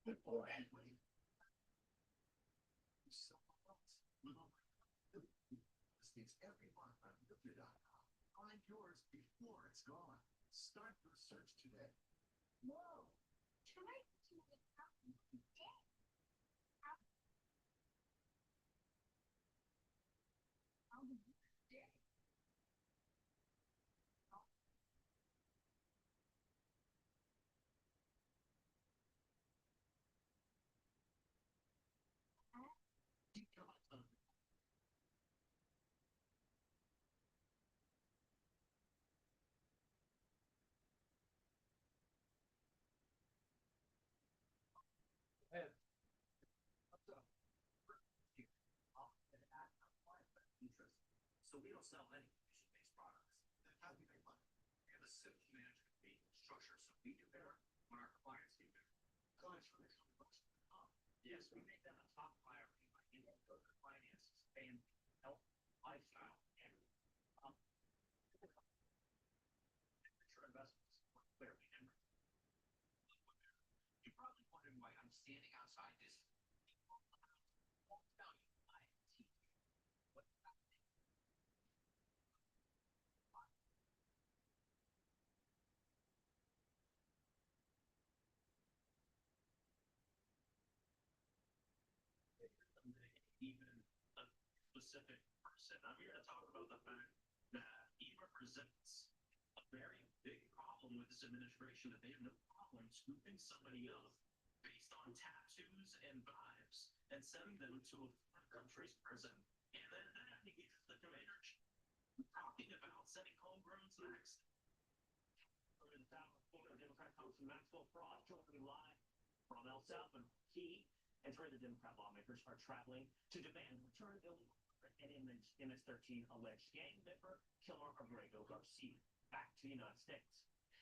Good boy. So we don't sell any commission-based products. Then how do we make money? We have a simple management fee structure, so we do better when our clients do better. Clients really come to us. Yes, we make them a top priority by handling their finances, family, health, lifestyle, and future investments. Clearly, you're probably wondering why I'm standing outside this. I'll tell you why. Even a specific person. I'm here to talk about the fact that he represents a very big problem with this administration, that they have no problem scooping somebody up based on tattoos and vibes and sending them to a foreign country's prison. And then he's the commander talking about sending homegrowns next. From the South Florida Democrat Congressman Maxwell Frost joining me live from El Salvador. He and further Democrat lawmakers are traveling to demand return illegal and MS-13 alleged gang member Kilmer Abrego Garcia back to the United States.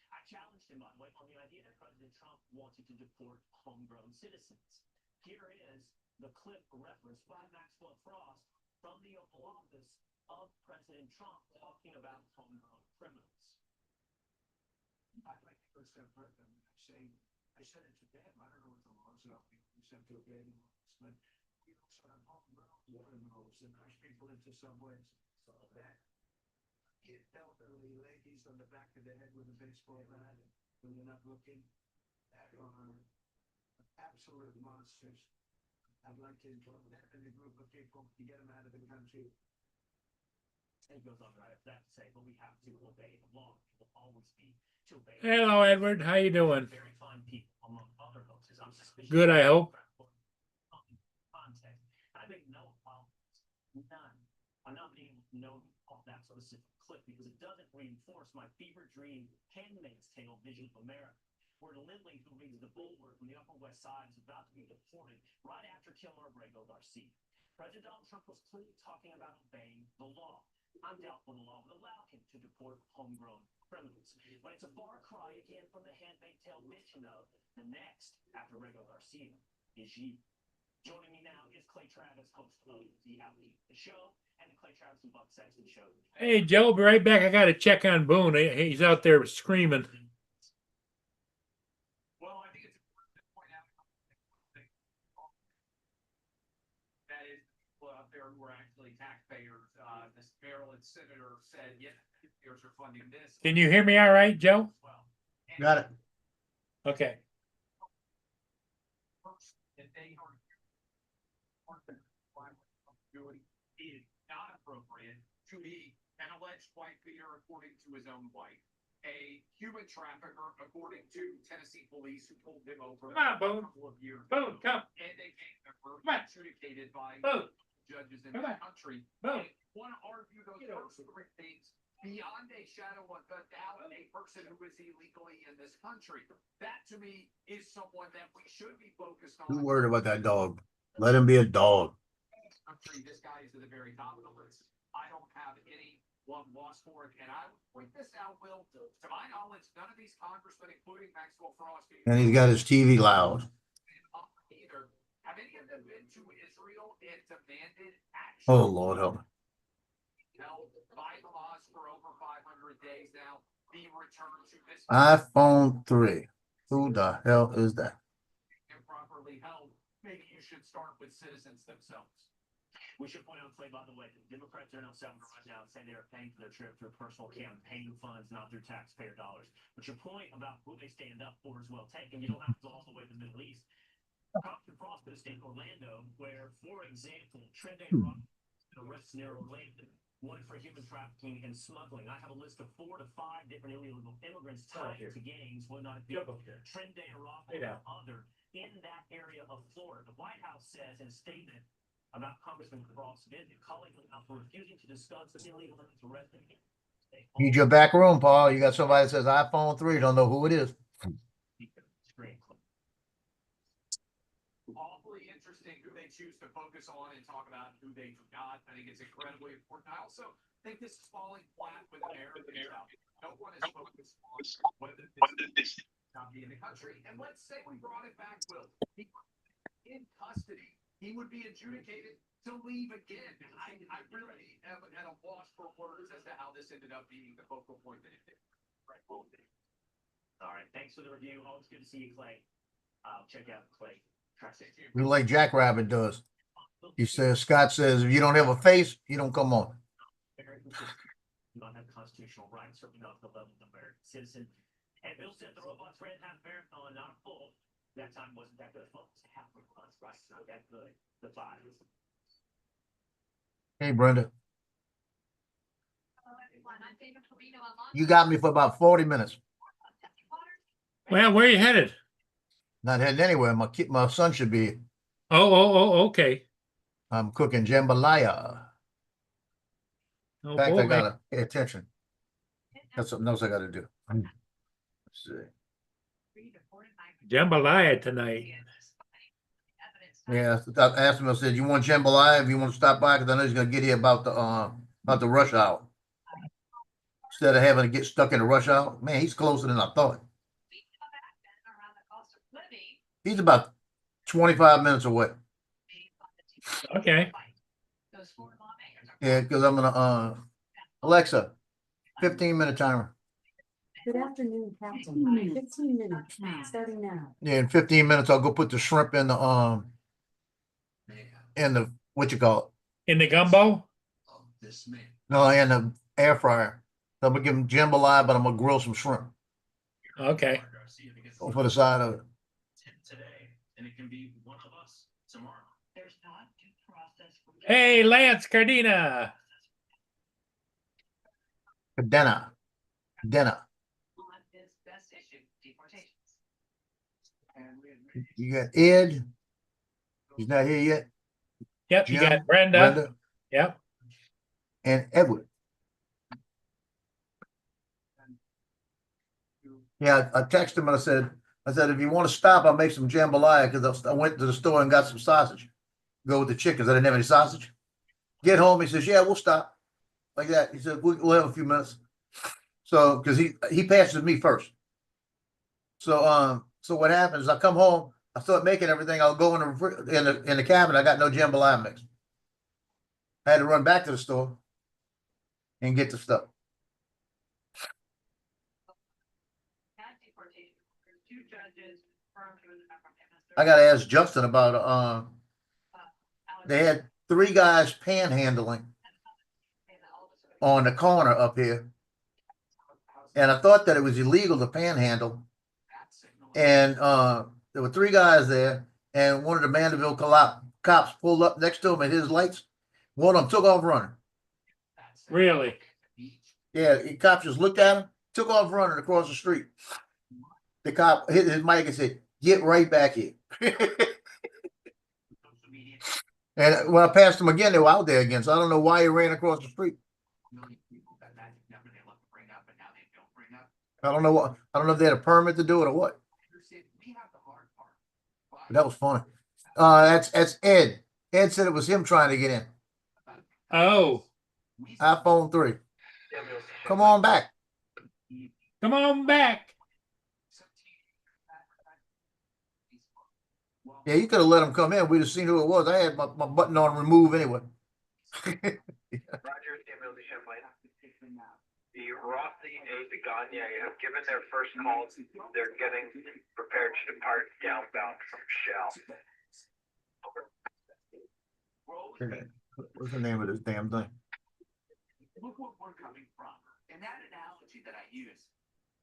I challenged him, by the way, on the idea that President Trump wanted to deport homegrown citizens. Here is the clip referenced by Maxwell Frost from the Oval Office of President Trump talking about homegrown criminals. I'd like to first step further. I said it to them. I don't know what the laws are. We sent to a bed but we also have homegrown criminals and push people into subways. So that hit elderly ladies on the back of the head with a baseball bat when they're not looking at are absolute monsters. I'd like to include that in a group of people to get them out of the country. It goes on, right? That's to say, but we have to obey the law. It will always be to obey. Hello, Edward. How you doing? Very fine people, among other hosts. Good, I hope. I make no apologies. None. I'm not being able to know all that sort of clip because it doesn't reinforce my fever dream Handmaid's Tale vision of America, where Lindley, who reads the Bulwark from the Upper West Side, is about to be deported right after Kilmer Abrego Garcia. President Donald Trump was clearly talking about obeying the law. I'm doubtful the law would allow him to deport homegrown criminals. But it's a far cry again from the Handmaid's Tale vision of the next after Abrego Garcia is you. Joining me now is Clay Travis, host of the Outlead the Show, and the Clay Travis and Buck Sexton Show. Hey, Joe, be right back. I got to check on Boone. He's out there screaming. Well, I think it's important to point out that is people out there who are actually taxpayers. This Maryland senator said, yeah, taxpayers are funding this. Can you hear me all right, Joe? Got it. Okay. Is not appropriate to be an alleged wife beater, according to his own wife, a human trafficker, according to Tennessee police, who pulled him over a couple of years ago, come, and a gang member adjudicated by judges in the country. And want to argue those first three things beyond a shadow of a doubt, a person who is illegally in this country. That, to me, is someone that we should be focused on. Who worried about that dog? Let him be a dog. Country, this guy is at the very top of the list. I don't have any love lost for it, and I would point this out, Will. To my knowledge, none of these congressmen, including Maxwell Frost, And he's got his TV loud. either have any of them been to Israel and demanded action. Oh, Lord help me. Held by Hamas for over 500 days now. Be returned to this iPhone 3. Who the hell is that? Improperly held, maybe you should start with citizens themselves. We should point out, Clay, by the way, the Democrats are now selling right now and saying they are paying for their trip through personal campaign funds, not through taxpayer dollars. But your point about who they stand up for is well taken. You don't have to go all the way to the Middle East. Compton Frost could stay in Orlando, where, for example, Trent Rock arrests near Orlando, one for human trafficking and smuggling. I have a list of 4 to 5 different illegal immigrants tied to gangs, will not be Trent Rock or other in that area of Florida. The White House says in a statement about Congressman Frost visit, calling him out for refusing to discuss the illegal immigrants arrested. Need your back room, Paul. You got somebody that says iPhone 3, don't know who it is. Awfully interesting who they choose to focus on and talk about who they do not. I think it's incredibly important. I also think this is falling flat with Americans out there. No one is focused on whether this not be in the country. And let's say we brought it back, Will. He in custody. He would be adjudicated to leave again. I really am at a loss for words as to how this ended up being the focal point that it did. Right. All right. Thanks for the review. Always good to see you, Clay. I'll check out Clay. You like Jackrabbit does. He says, Scott says, if you don't have a face, you don't come on. You don't have constitutional rights, certainly not the level of American citizen. And Bill said the robots ran half marathon, not full. That time wasn't that good, folks. Half marathons, right? It's not that good. The 5. Hey, Brenda. Hello, everyone. I'm David Torino. You got me for about 40 minutes. Well, where are you headed? Not heading anywhere. My son should be. Okay. I'm cooking jambalaya. Oh, In fact, boy. I gotta pay attention. That's something else I gotta do. Let's see. Jambalaya tonight. Yeah, I asked him, I said, you want jambalaya if you want to stop by? Because I know he's gonna get here about the rush hour. Instead of having to get stuck in the rush hour. Man, he's closer than I thought. He's about 25 minutes away. Okay. Yeah, because I'm gonna Alexa, 15-minute timer. Good afternoon, Council. 15 minutes, starting now. Yeah, in 15 minutes I'll go put the shrimp in the what you call In the gumbo? it? No, in the air fryer. So I'm gonna give him jambalaya, but I'm gonna grill some shrimp Okay. for the side of it. Today, and it can be one of us tomorrow. There's not due process. Hey, Lance Cardina. For dinner. On this best issue, deportations. You got Ed. He's not here yet. Yep, you Jim, got Brenda. Brenda, Yep. and Edward. Yeah, I texted him and I said, if you want to stop, I'll make some jambalaya because I went to the store and got some sausage. Go with the chickens. I didn't have any sausage. Get home. He says, yeah, we'll stop. Like that. He said, we'll have a few minutes. So, because he passes me first. So what happens is I come home, I start making everything. I'll go in the cabinet. I got no jambalaya mix. I had to run back to the store and get the stuff. Had deportation. There's 2 judges confirmed he was a member of MS. I got to ask Justin about they had 3 guys panhandling on the corner up here. And I thought that it was illegal to panhandle. And there were 3 guys there, and one of the Mandeville cops pulled up next to him at his lights. One of them took off running. Really? Yeah, the cop just looked at him, took off running across the street. The cop hit his mic and said, "Get right back here." And when I passed him again, they were out there again. So I don't know why he ran across the street. I don't know what. I don't know if they had a permit to do it or what. But that was funny. That's Ed. Ed said it was him trying to get in. Oh, iPhone 3. Come on back. come on back. Yeah, you could have let him come in. We'd have seen who it was. I had my button on remove anyway. The Rossi and the Gagne have given their first calls. They're getting prepared to depart downbound from Shell. What's the name of this damn thing? Look what we're coming from. And that analogy that I use,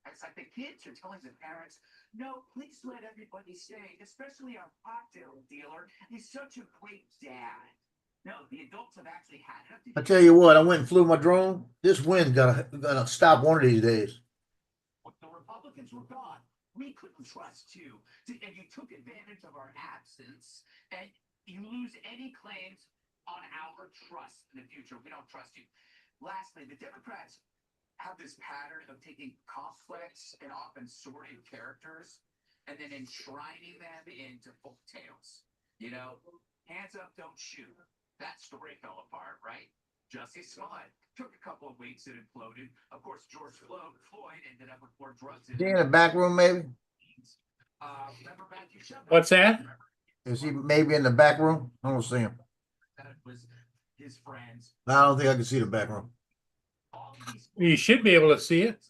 it's like the kids are telling the parents, no, please let everybody stay, especially our cocktail dealer. He's such a great dad. No, the adults have actually had enough. I tell you what, I went and flew my drone. This wind gonna stop one of these days. The Republicans were gone. We couldn't trust you. And you took advantage of our absence, and you lose any claims on our trust in the future. We don't trust you. Lastly, the Democrats have this pattern of taking complex and often sordid characters and then enshrining them into folk tales. You know, hands up, don't shoot. That story fell apart, right? Jussie Smollett took a couple of weeks, it imploded. Of course, George Floyd ended up with more drugs Is he in the back room, maybe? Remember Matthew Shepard? What's that? Is he maybe in the back room? I don't see him. That was his friends. I don't think I can see the back room. All these You should be able to see it.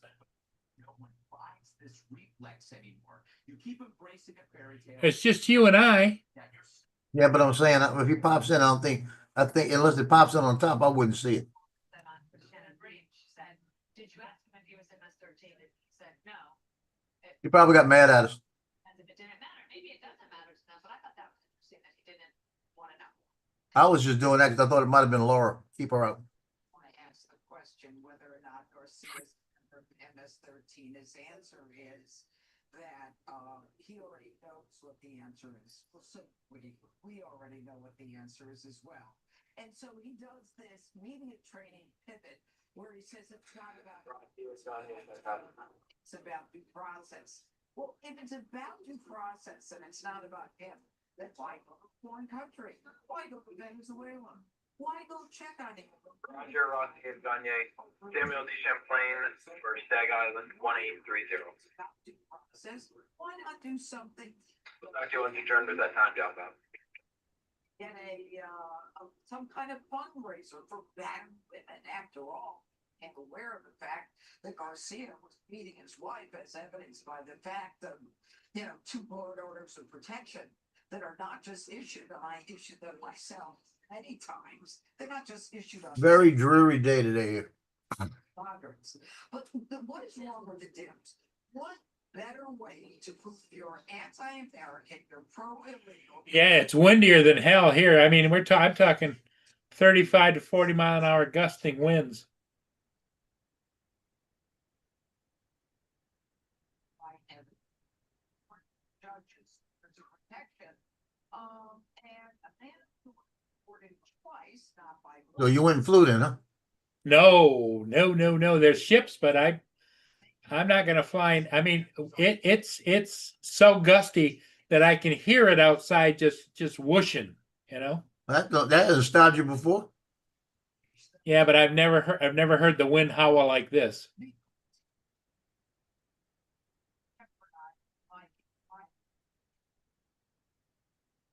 No one buys this reflex anymore. You keep embracing a fairy tale. It's just you and I. that you're Yeah, but I'm saying if he pops in, I think unless it pops in on top, I wouldn't see it. Then on Shannon Breach, she said, did you ask him if he was MS-13? And he said, no. He probably got mad at us. As if it didn't matter. Maybe it doesn't matter to them, but I thought that was interesting that he didn't want to know. I was just doing that because I thought it might have been Laura. Keep her out. Want to ask the question whether or not Garcia's MS-13, his answer is that he already knows what the answer is. Well, so we already know what the answer is as well. And so he does this media training pivot where he says it's not about it's about due process. Well, if it's about due process and it's not about him, then why go to a foreign country? Why go to Venezuela? Why go check on him? Roger, Rossi and Gagne, Samuel D. Champlain for Stag Island 1830. About due process. Why not do something? Dr. Lindsay turned to that time job out. Get some kind of fundraiser for battered women after all. And aware of the fact that Garcia was beating his wife as evidenced by the fact of, 2 court orders of protection that are not just issued, and I issued them myself many times. They're not just issued on Very dreary day today here. Congress. But what is wrong with the Dems? What better way to prove you're anti-American, you're pro-illegal? Yeah, it's windier than hell here. I mean, I'm talking 35 to 40 mile an hour gusting winds. Judges as a protection. And a man who was reported twice, not by. So you went and flew then, huh? No. There's ships, but I'm not gonna fly. I mean, it's so gusty that I can hear it outside just whooshing, That hasn't stopped you before. Yeah, but I've never heard the wind howl like this.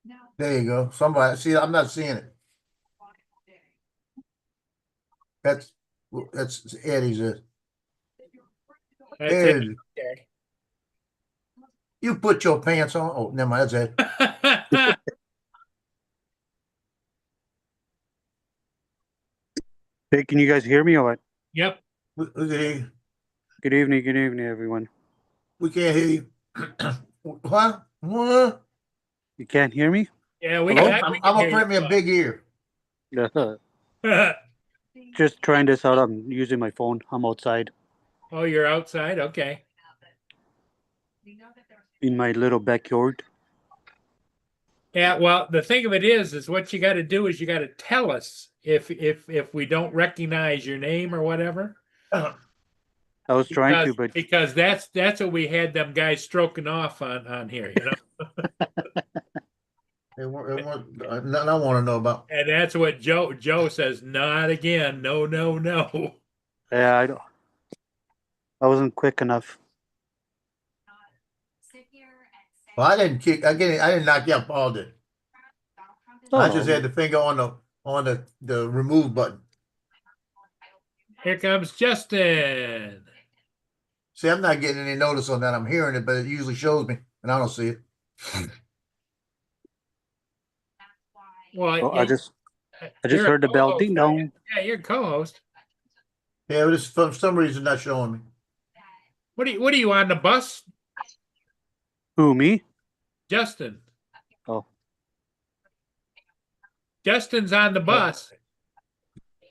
Now, There you go. Somebody see, I'm not seeing it. That's Eddie's. That's Ed, it. you put your pants on. Oh, never mind. That's Ed. Hey, can you guys hear me or what? Yep. Look at here. Good evening, everyone. We can't hear you. What? You can't hear me? Yeah, we Hello? can. I'm gonna print me a big ear. Just trying this out. I'm using my phone. I'm outside Oh, you're outside? Okay. in my little backyard. Yeah, well, the thing of it is what you got to do is you got to tell us if we don't recognize your name or whatever. I was trying to, but Because that's what we had them guys stroking off on here, Nothing I want to know about. And that's what Joe says. Not again. No. yeah, I wasn't quick enough. Sit here and say. Well, I didn't knock you up all day. Oh. I just had the finger on the remove button. Here comes Justin. See, I'm not getting any notice on that. I'm hearing it, but it usually shows me, and I don't see it. Well, Oh, I just you're a heard the bell. co-host, Ding aren't you? dong. Yeah, you're a co-host. Yeah, but it's for some reason not showing me. What are you on the bus, Who, me? Justin? Oh. Justin's on the bus.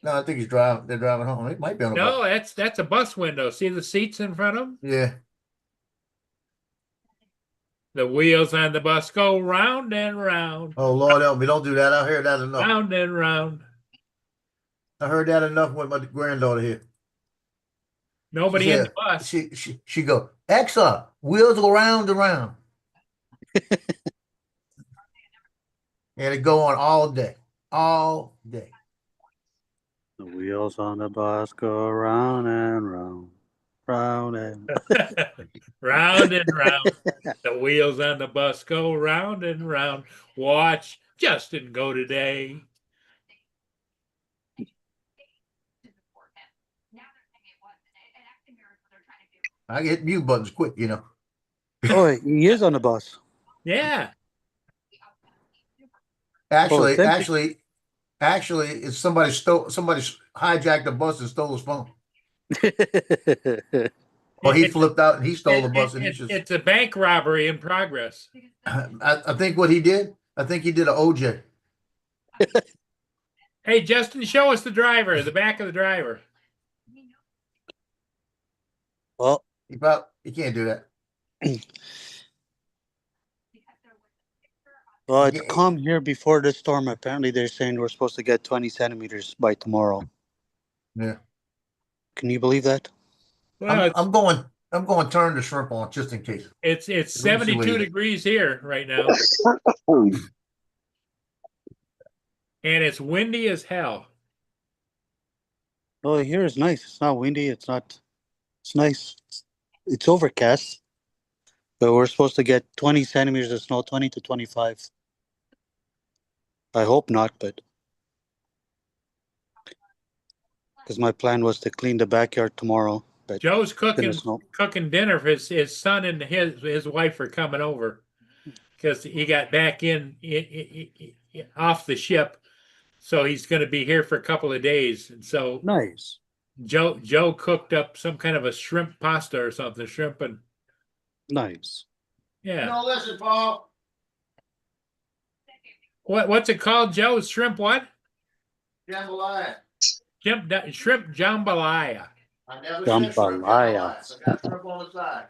No, I think he's driving. They're driving home. It might be on the No, bus. that's a bus window. See the seats in front of him? Yeah. The wheels on the bus go round and round, Oh Lord help me! Don't do that. I heard that enough. round and round. I heard that enough with my granddaughter here. Nobody She in said- the bus. She go, Excellent. Wheels go round and round. And it go on all day. All day. The wheels on the bus go round and round. Round and Round and round. The wheels on the bus go round and round. Watch Justin go today. I hit mute buttons quick, you know. Oh, he is on the bus. Yeah. Actually, thank you. it's somebody hijacked the bus and stole his phone. Well, he flipped out and he stole the bus, and he just. It's a bank robbery in progress. I think what he did. I think he did an OJ. Hey, Justin, show us the driver, the back of the driver. Well, He can't do that. well, it's calm here before the storm. Apparently, they're saying we're supposed to get 20 centimeters by tomorrow. Yeah. Can you believe that? Well, I'm going to turn the shrimp on just in case. it's Let me see 72 what he did. degrees here right now. And it's windy as hell. Oh, here is nice. It's not windy. It's nice. It's overcast. But we're supposed to get 20 centimeters of snow, 20 to 25. I hope not, but because my plan was to clean the backyard tomorrow. But Joe's gonna snow. cooking dinner for his son and his wife are coming over because he got back in off the ship, so he's going to be here for a couple of days. And so Nice. Joe cooked up some kind of a shrimp pasta or something, shrimp and Nice. yeah. No, listen, Paul. What's it called, Joe? Shrimp what? Jambalaya. Shrimp jambalaya. I never said shrimp Jambalaya. jambalaya. I got shrimp on the side.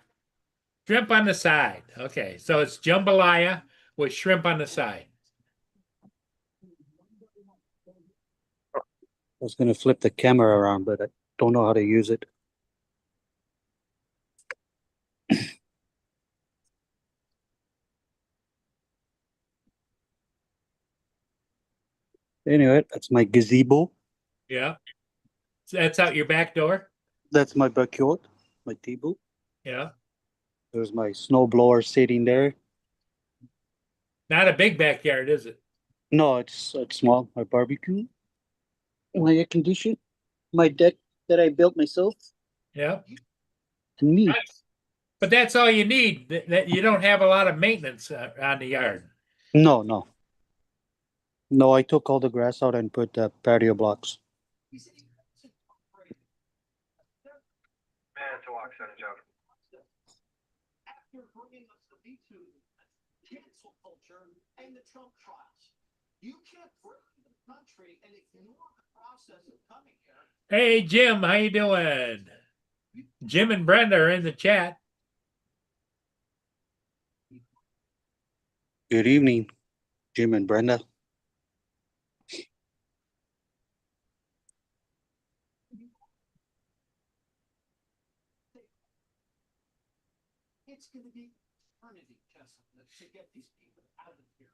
Shrimp on the side. Okay, so it's jambalaya with shrimp on the side. I was gonna flip the camera around, but I don't know how to use it. Anyway, that's my gazebo. Yeah. So that's out your back door. That's my backyard, my table. Yeah. There's my snow blower sitting there. Not a big backyard, is it? No, it's small. My barbecue, my air condition, my deck that I built myself, Yeah. and me. Nice. But that's all you need. That you don't have a lot of maintenance on the yard. No, I took all the grass out and put patio blocks. Manitowoc, Joe. After bringing us the B2, cancel culture, and the Trump trials, you can't bring the country and ignore the process of coming here. Hey, Jim, how you doing? Jim and Brenda are in the chat. Good evening, Jim and Brenda. It's going to be eternity, Jessup, to get these people out of here.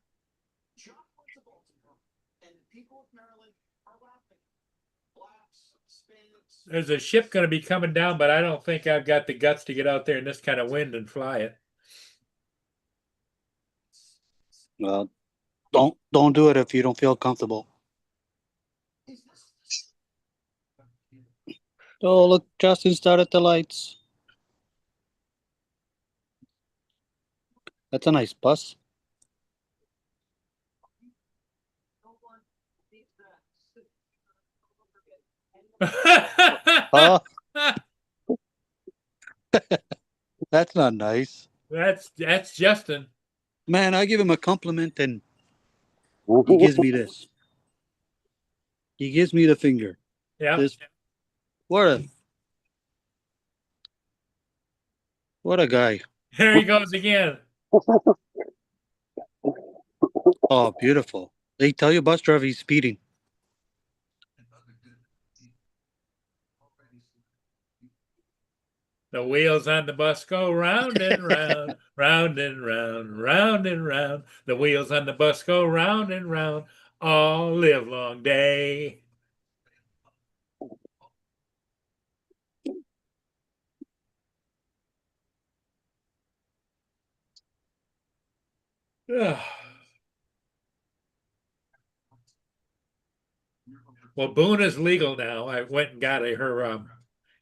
John went to Baltimore, and the people of Maryland are laughing. Blacks, Hispanics. There's a ship going to be coming down, but I don't think I've got the guts to get out there in this kind of wind and fly it. Well, don't do it if you don't feel comfortable. Is this Oh, look, Justin started the lights. That's a nice bus. Oh, that's not nice. That's Justin. Man, I give him a compliment and he gives me this. He gives me the finger. Yeah. This, what a guy. There he goes again. Oh, beautiful. They tell you bus driver he's speeding. The wheels on the bus go round and round, round and round, round and round. The wheels on the bus go round and round all live long day. Ugh. Well, Boone is legal now. I went and got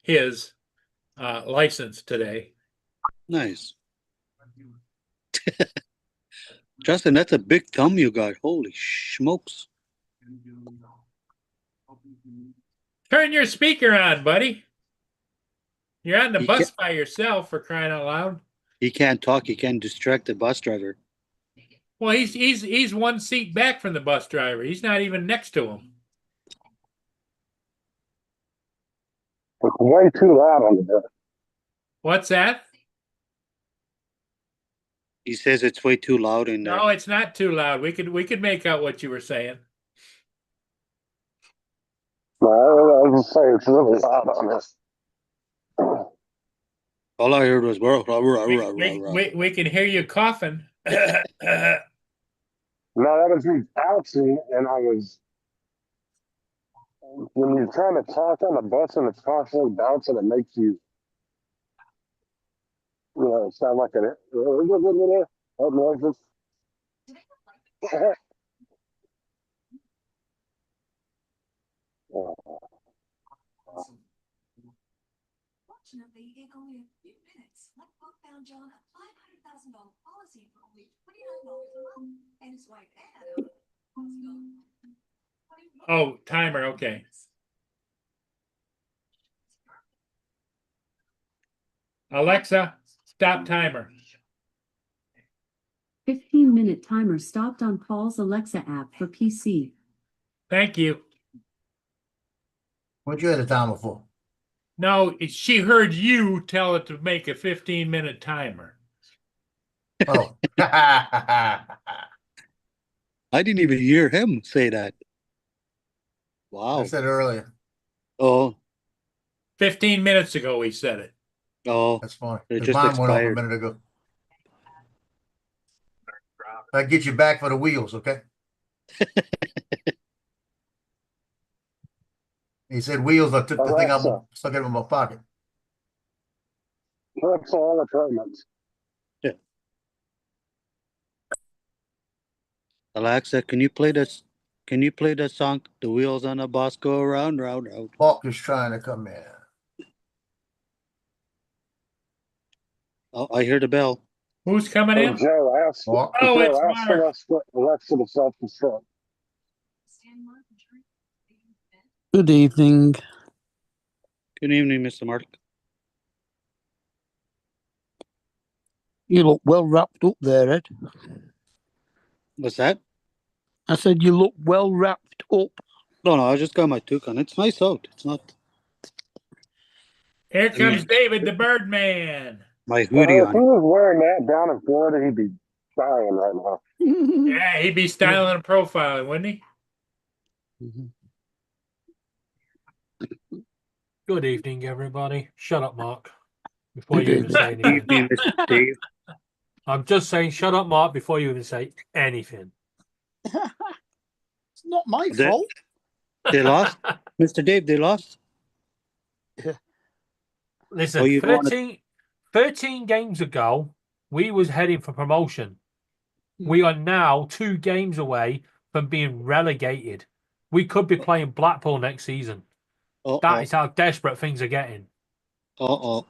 his license today. Nice. Justin, that's a big thumb you got. Holy smokes. Turn your speaker on, buddy. You're on the You bus by yourself, for crying out loud. He can't talk. He can't distract the bus driver. Well, he's one seat back from the bus driver. He's not even next to him. It's way too loud on the bus. What's that? He says it's way too loud in there. No, it's not too loud. We could make out what you were saying. No, I was just saying it's really loud on this. All I heard was rah, rah, rah, rah, rah, rah. We can hear you coughing. No, that was me bouncing, and I was. When you're trying to talk on the bus and it's constantly bouncing, it makes you, sound like an. Fortunately, in only a few minutes, Lifeboat found John a $500,000 policy for only $29 a month, and his wife Anna. Oh, timer. Okay. Alexa, stop timer. 15-minute timer stopped on Paul's Alexa app for PC. Thank you. What you had a timer for? No, she heard you tell it to make a 15-minute timer. Oh. I didn't even hear him say that. Wow. I said earlier. Oh. 15 minutes ago, he said it. Oh. That's fine. It The just mine went off a expired. minute ago. I'll get you back for the wheels, okay? He said wheels. I took the thing out, Alexa. stuck it in my pocket. That's all the comments. Yeah. Alexa, can you play this? Can you play the song "The Wheels on the Bus Go Round, Round, Round"? Hawk is trying to come in. Oh, I hear the bell. Who's coming Hey, in? Joe, ask, Hawk. Oh, Joe, it's ask Mark. Alexa to self-destruct. Good evening. Good evening, Mr. Mark. You look well wrapped up there, Ed. What's that? I said you look well wrapped up. No, I just got my toque on. It's nice out. It's not Here comes David the Birdman. my Well, hoodie if he on. was wearing that down in Florida, he'd be dying right now. Yeah, he'd be styling and profiling, wouldn't he? Good evening, everybody. Shut up, Mark. Before Good you even say Good anything. evening, Mr. Dave. I'm just saying, shut up, Mark, before you even say anything. It's not my That- fault. They lost, Mr. Dave. They lost. Listen, Oh, you don't 13 games ago, we was heading for promotion. We are now 2 games away from being relegated. We could be playing Blackpool next season. That is how desperate things are getting. Uh-oh.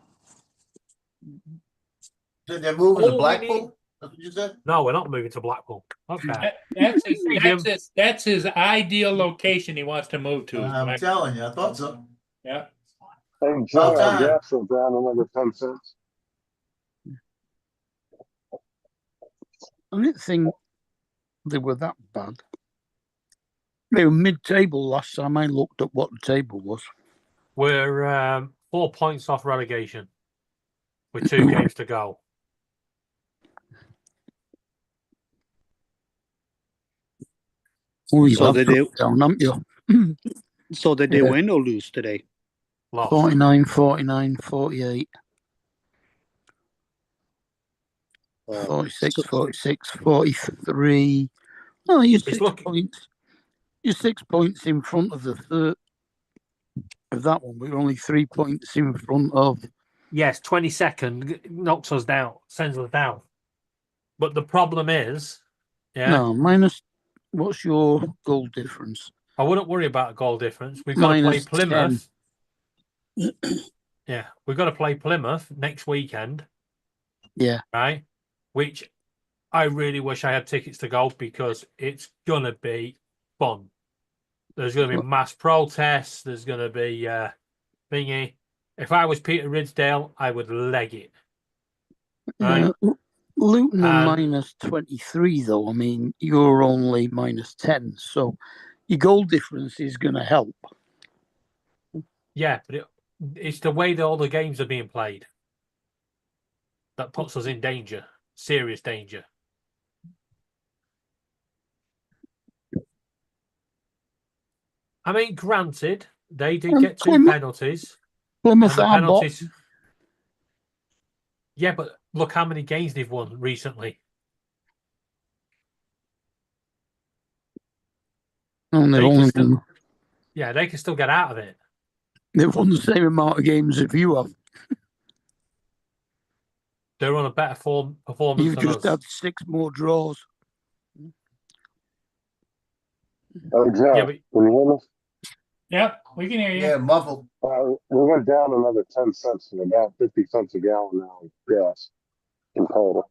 Did they move to All we Blackpool? That's what you said? No, we're not moving to Blackpool. Okay. That's his ideal location he wants to move to. is I'm Black- telling you, I thought so. Yeah. Hey, About Joe, time. gas is down another 10 cents. I didn't think they were that bad. They were mid-table last time I looked at what the table was. We're 4 points off relegation with 2 games to go. Oh, you So have did they, dropped down, haven't you? so did they Yeah. win or lose today? Lost. 49, 49, 48, Uh, 46, so- 46, 43. Oh, you're It's 6 looking- points. You're 6 points in front of the third of that one. We're only 3 points in front of. Yes, 22nd knocks us down, sends us down. But the problem is, No, minus. What's your goal difference? I wouldn't worry about a goal difference. We've got to play Minus Plymouth. Yeah, we've got to play Plymouth next weekend, Yeah. right? Which I really wish I had tickets to go because it's gonna be fun. There's gonna be mass protests. There's gonna be thingy. If I was Peter Ridsdale, I would leg it. Right? Luton are And- minus 23, though. I mean, you're only minus 10. So your goal difference is going to help. Yeah, but it's the way that all the games are being played that puts us in danger, serious danger. I mean, granted, they did get 2 Plymouth- penalties. Plymouth and the are penalties. Yeah, but look how many games they've won recently. And they've They can only still- won, Yeah, they can still get out of it. they've won the same amount of games as you have. They're on a better performance You've than just us. had 6 more draws. Oh, Joe, Yeah, but can you hear me? Yeah, we can hear you. Yeah, muffled. We went down another 10 cents to about 50 cents a gallon now in gas in total.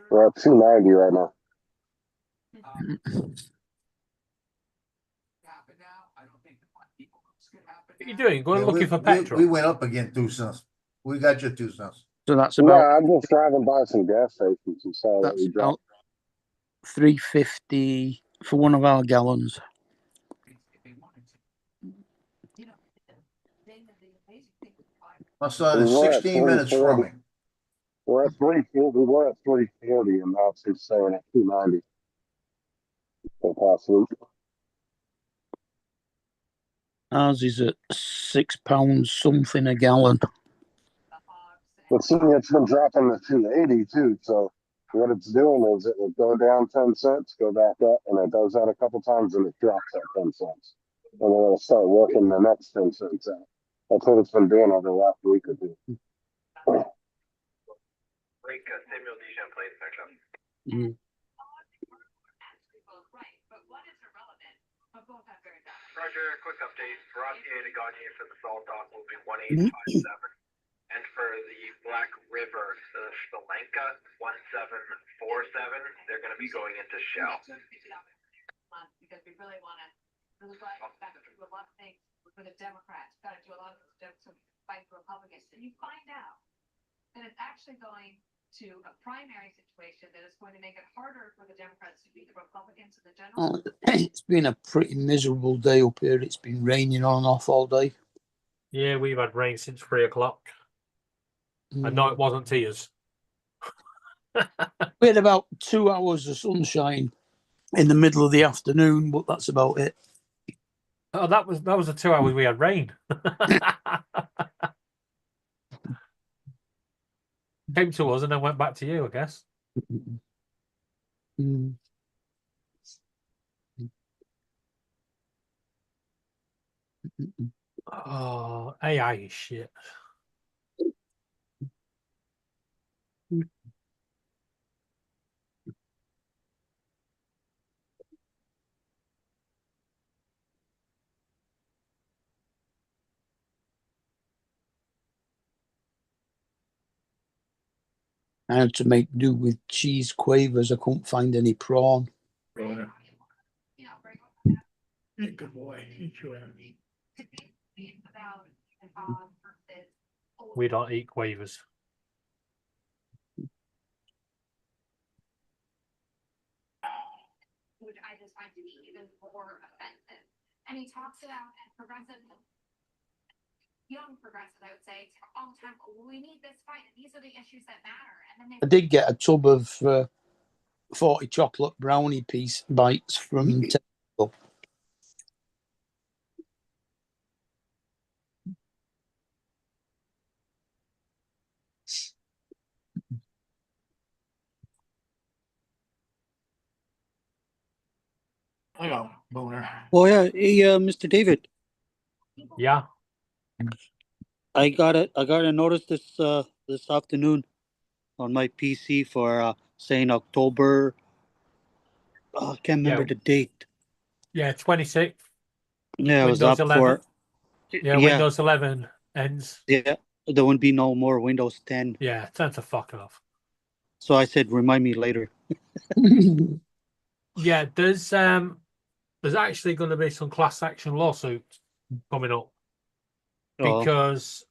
We're at 290 right now. what are you doing? Going Yeah, looking for petrol? We went up again 2 cents. We got your 2 cents. So that's No, about I'm just driving by some gas stations and saw that that's we dropped. about 350 for one of our gallons. My son is We were at 16 minutes from me. 340. We're at 340. We were at 340, and now it's saying at 290. So past week. Ours is at £6 something a gallon. But see, it's been dropping to 280 too. So what it's doing is it will go down 10 cents, go back up, and it does that a couple times, and it drops at 10 cents. And then it'll start working the next 10 cents out. That's what it's been doing over the last week or two. Break Samuel Dijon plays next up. Mm. Right, but one is irrelevant, but both have very bad. Roger, quick update. Rossier to Gagne for the Salt Dock will be 1857. And for the Black River, the Stalenka 1747, they're going to be going into Shell. Because we really want to, really want to do a lot of things for the Democrats, got to do a lot of things to fight for Republicans. And you find out that it's actually going to a primary situation that is going to make it harder for the Democrats to beat the Republicans in the general. It's been a pretty miserable day up here. It's been raining on and off all day. Yeah, we've had rain since 3 o'clock. And no, it wasn't tears. We had about 2 hours of sunshine in the middle of the afternoon, but that's about it. Oh, that was the 2 hours we had rain. Came to us and then went back to you, I guess. Mm. Oh, AI is shit. I had to make do with cheese quavers. I couldn't find any prawn. Good boy. Sure. We don't eat quavers. Which I just find to be even more offensive. And he talks about progressive, young progressive, I would say, all the time, we need this fight, and these are the issues that matter. And then I did get a tub of 40 chocolate brownie piece bites from Tesco. I got Booner. Oh yeah, hey, Mr. David, Yeah. I got a notice this afternoon on my PC for saying October. I can't remember the date. Yeah, 26th. Yeah, it was Windows up 11. for. Yeah, Windows 11 ends. Yeah, there won't be no more Windows 10. Yeah, time to fuck off. So I said, remind me later. Yeah, there's actually going to be some class action lawsuits coming up because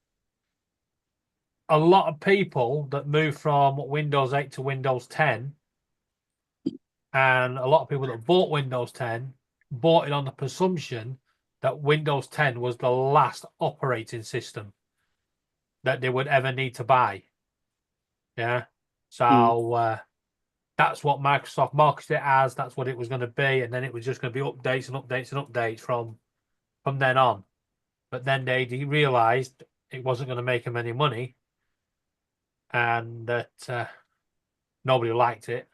a lot of people that move from Windows 8 to Windows 10 and a lot of people that bought Windows 10 bought it on the presumption that Windows 10 was the last operating system that they would ever need to buy. Yeah. So that's what Microsoft marketed it as. That's what it was going to be. And then it was just going to be updates and updates and updates from then on. But then they realized it wasn't going to make them any money and that nobody liked it.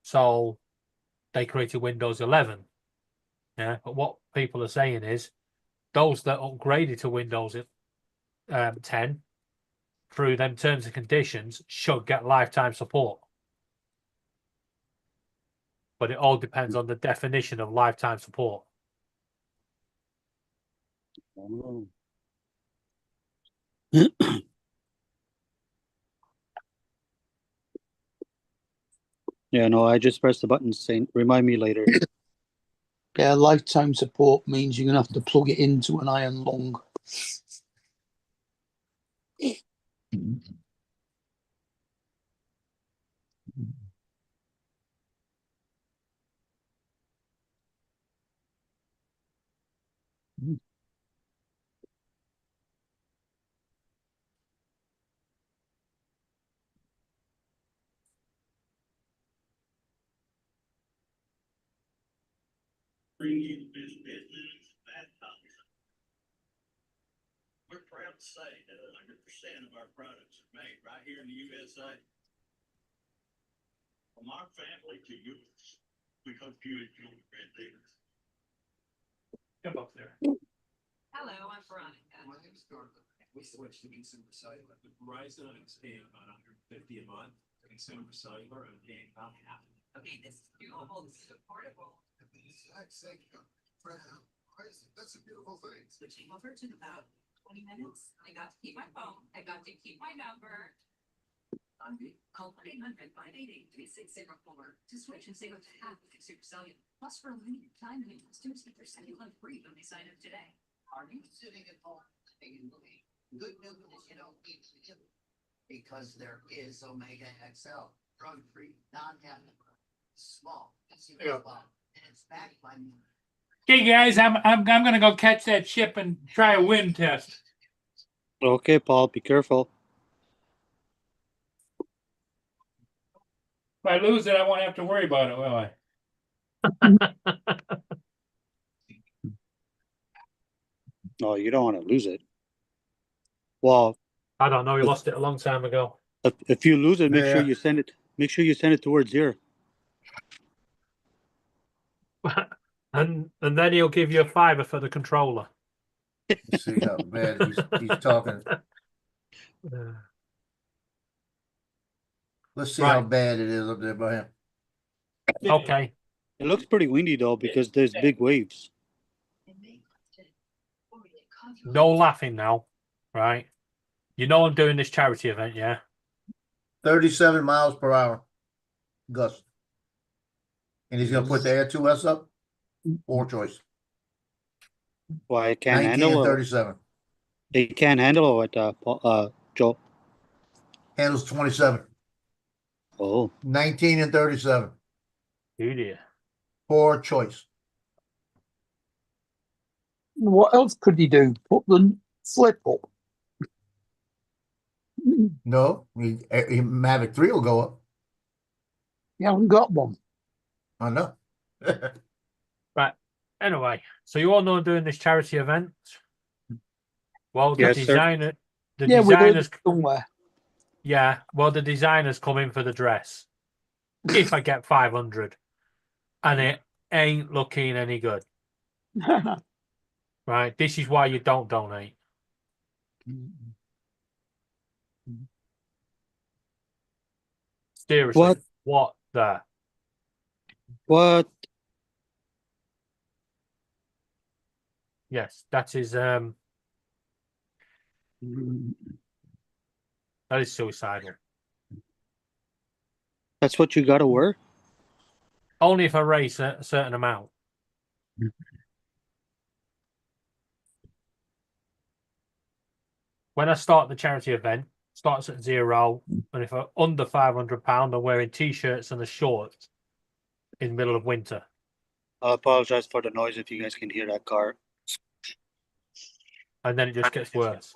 So they created Windows 11. Yeah. But what people are saying is those that upgraded to Windows 10 through them terms and conditions should get lifetime support. But it all depends on the definition of lifetime support. Yeah, no, I just pressed the button saying, remind me later. Yeah, lifetime support means you're going to have to plug it into an iron lung. We're proud to say that 100% of our products are made right here in the USA. From our family to yours, we hope you enjoy the Red Leaders. Come up there. hello, I'm Veronica. My name's Gordon. We switched to consumer cellular. With Verizon, I was paying about $150 a month. Consumer cellular, I'm paying about half. Okay, this is doable, this is affordable. That's a beautiful thing. Switching over to about 20 minutes. I got to keep my phone. I got to keep my number. Call 1-800-588-3604 to switch and save up to half with Consumer Cellular. Plus, for a limited time, new customers get their cellular free when they sign up today. Are you sitting at home thinking, good news is you don't need to, because there is Omega XL, drug-free, non-chemical, small, Yeah. and it's backed by Okay, guys, I'm gonna go catch that ship and try a wind test. Okay, Paul, be careful. If I lose it, I won't have to worry about it, will I? No, you don't want to lose it. Well, I don't know. We lost it a long time ago. if you lose it, make sure Yeah. you send it. Make sure you send it towards here. And then he'll give you a $5 for the controller. Let's see how bad he's talking. Let's see how Right. bad it is up there by him. Okay. It looks pretty windy though because there's big waves. No laughing now, right? You know I'm doing this charity event, yeah? 37 miles per hour gust. And he's gonna put the Air 2S up, or choice, Why it can't 19 handle and it? 37. They can't handle it, Joe. Handles 27, Oh, 19 and 37, Oh dear. poor choice. What else could he do? Put the flip up. No, Mavic 3 will go up. He hasn't got one. I know. Right. Anyway, so you all know I'm doing this charity event. Well, the Yes, sir. designer, the Yeah, we heard designers, it somewhere. yeah. Well, the designers come in for the dress. If I get 500, and it ain't looking any good. Right. This is why you don't donate. Seriously. What the? What? Yes, that is that is suicidal. That's what you gotta wear? Only if I raise a certain amount. When I start the charity event, starts at 0, and if I'm under £500, I'm wearing t-shirts and a short in the middle of winter. I apologize for the noise if you guys can hear that car. And then it just gets worse.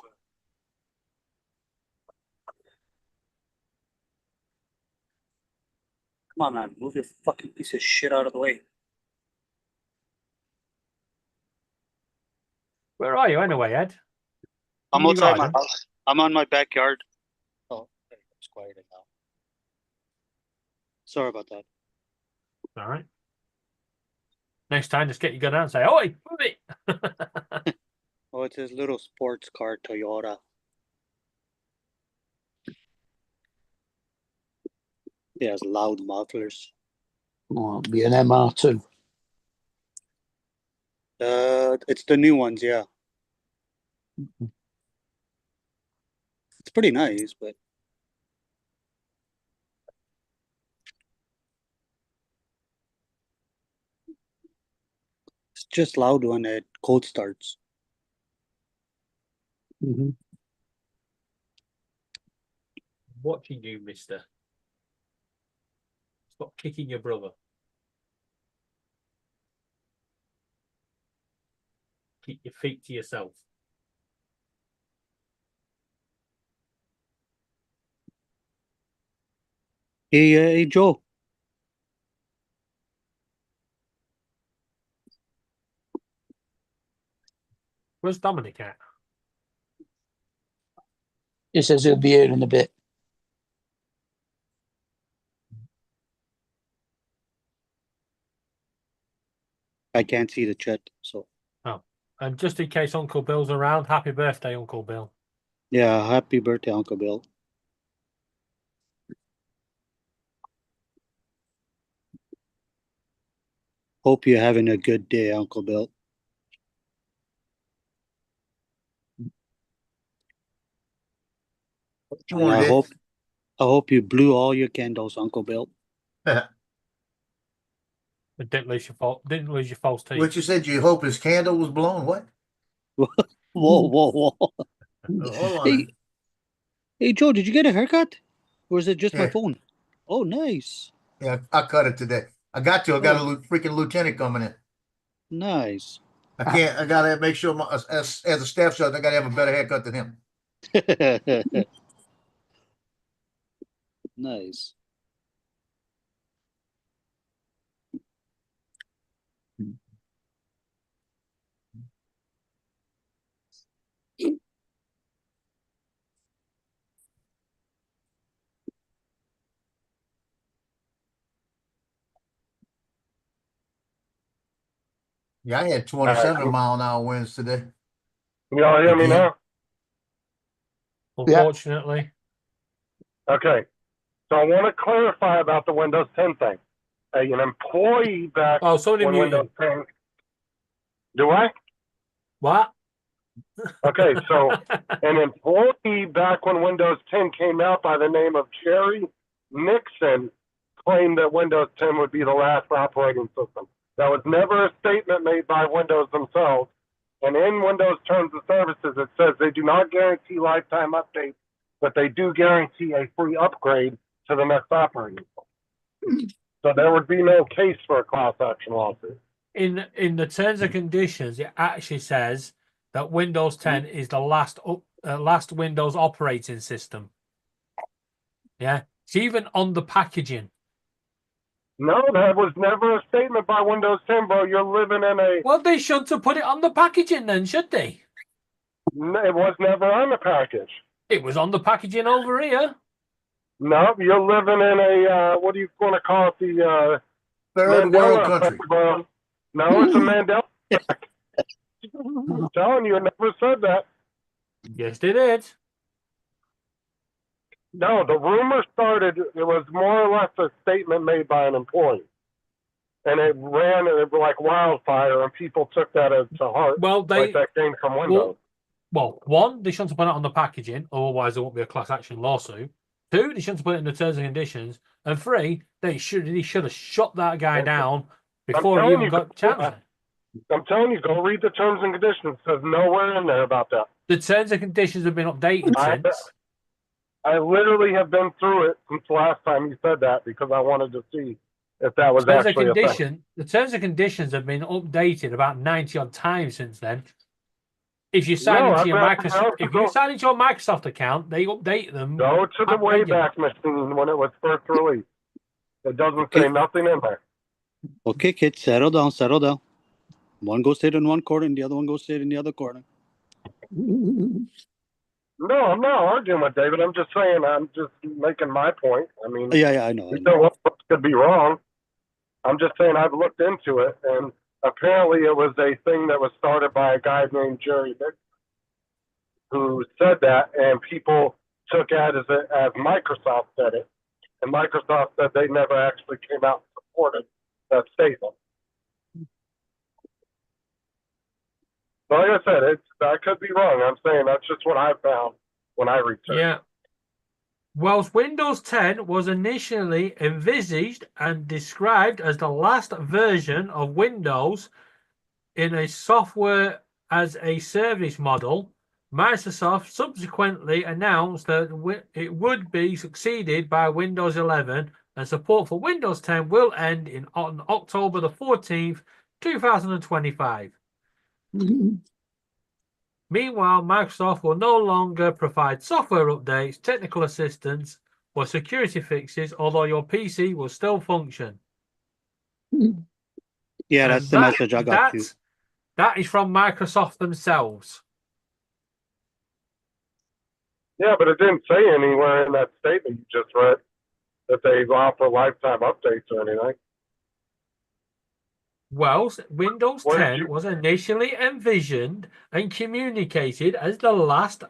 Come on, man. Move your fucking piece of shit out of the way. Where are you anyway, Ed? I'm You outside my garden? house. I'm on my backyard. Oh, there you go. It's quieter now. Sorry about that. All right. Next time, just get your gun out and say, "Oi, move it." Oh, it's his little sports car Toyota. It has loud mufflers. Oh, it'll be an MR2. It's the new ones, yeah. It's pretty nice, but it's just loud when it cold starts. Watching you, mister. Stop kicking your brother. Keep your feet to yourself. Hey, Joe. Where's Dominic at? He says he'll be here in a bit. I can't see the chat, so. Oh, and just in case Uncle Bill's around, happy birthday, Uncle Bill. Yeah, happy birthday, Uncle Bill. Hope you're having a good day, Uncle Bill. And I hope you blew all your candles, Uncle Bill. But didn't lose your false teeth. What you said? You hope his candle was blown? What? Whoa. Hold on. Hey, Joe, did you get a haircut? Or is it just my Yeah. phone? Oh, nice. Yeah, I cut it today. I got a freaking lieutenant coming in. Nice. I gotta make sure as a staff sergeant, I gotta have a better haircut than him. Nice. Yeah, I had 27-mile-an-hour winds today. Can y'all hear me now? Unfortunately. Okay. So I want to clarify about the Windows 10 thing. An employee back Oh, somebody when muted Windows him. 10. Do I? What? Okay, so an employee back when Windows 10 came out by the name of Jerry Nixon claimed that Windows 10 would be the last operating system. That was never a statement made by Windows themselves. And in Windows Terms of Services, it says they do not guarantee lifetime updates, but they do guarantee a free upgrade to the next operating system. So there would be no case for a class action lawsuit. In the terms and conditions, it actually says that Windows 10 is the last Windows operating system. Yeah, it's even on the packaging. No, that was never a statement by Windows 10, bro. You're living in a... Well, they shouldn't have put it on the packaging then, should they? It was never on the package. It was on the packaging over here. No, you're living in a, what do you want to call it? The Third Mandela world effect, country. bro. No, it's a Mandela effect. I'm telling you, I never said that. Yes, they did. No, the rumor started, it was more or less a statement made by an employee. And it ran like wildfire, and people took that to heart. Well, like that came from Windows. Well, one, they shouldn't have put it on the packaging, otherwise there won't be a class action lawsuit. Two, they shouldn't have put it in the terms and conditions. And three, they should have shut that guy down before he even got chance. I'm telling you, go read the terms and conditions. There's nowhere in there about that. The terms and conditions have been updated since. I literally have been through it since last time you said that because I wanted to see if that was actually a thing. The terms and conditions have been updated about 90 odd times since then. If you sign into your Microsoft account, they update them. Go to the Wayback Machine when it was first released. It doesn't say nothing in there. Okay, kids, settle down, settle down. One goes sit in one corner and the other one goes sit in the other corner. No, I'm not arguing with David. I'm just saying, I'm just making my point. I mean, Yeah, I know. You know what could be wrong. I'm just saying I've looked into it, and apparently it was a thing that was started by a guy named Jerry Nixon, who said that, and people took it as Microsoft said it, and Microsoft said they never actually came out and supported that statement. So like I said, I could be wrong. I'm saying that's just what I found when I researched. Yeah. Whilst Windows 10 was initially envisaged and described as the last version of Windows in a software as a service model, Microsoft subsequently announced that it would be succeeded by Windows 11, and support for Windows 10 will end on October the 14th, 2025. Meanwhile, Microsoft will no longer provide software updates, technical assistance, or security fixes, although your PC will still function. Yeah, that's the message I got too. That is from Microsoft themselves. Yeah, but it didn't say anywhere in that statement you just read that they offer lifetime updates or anything. Well, Windows 10 was initially envisioned and communicated as the last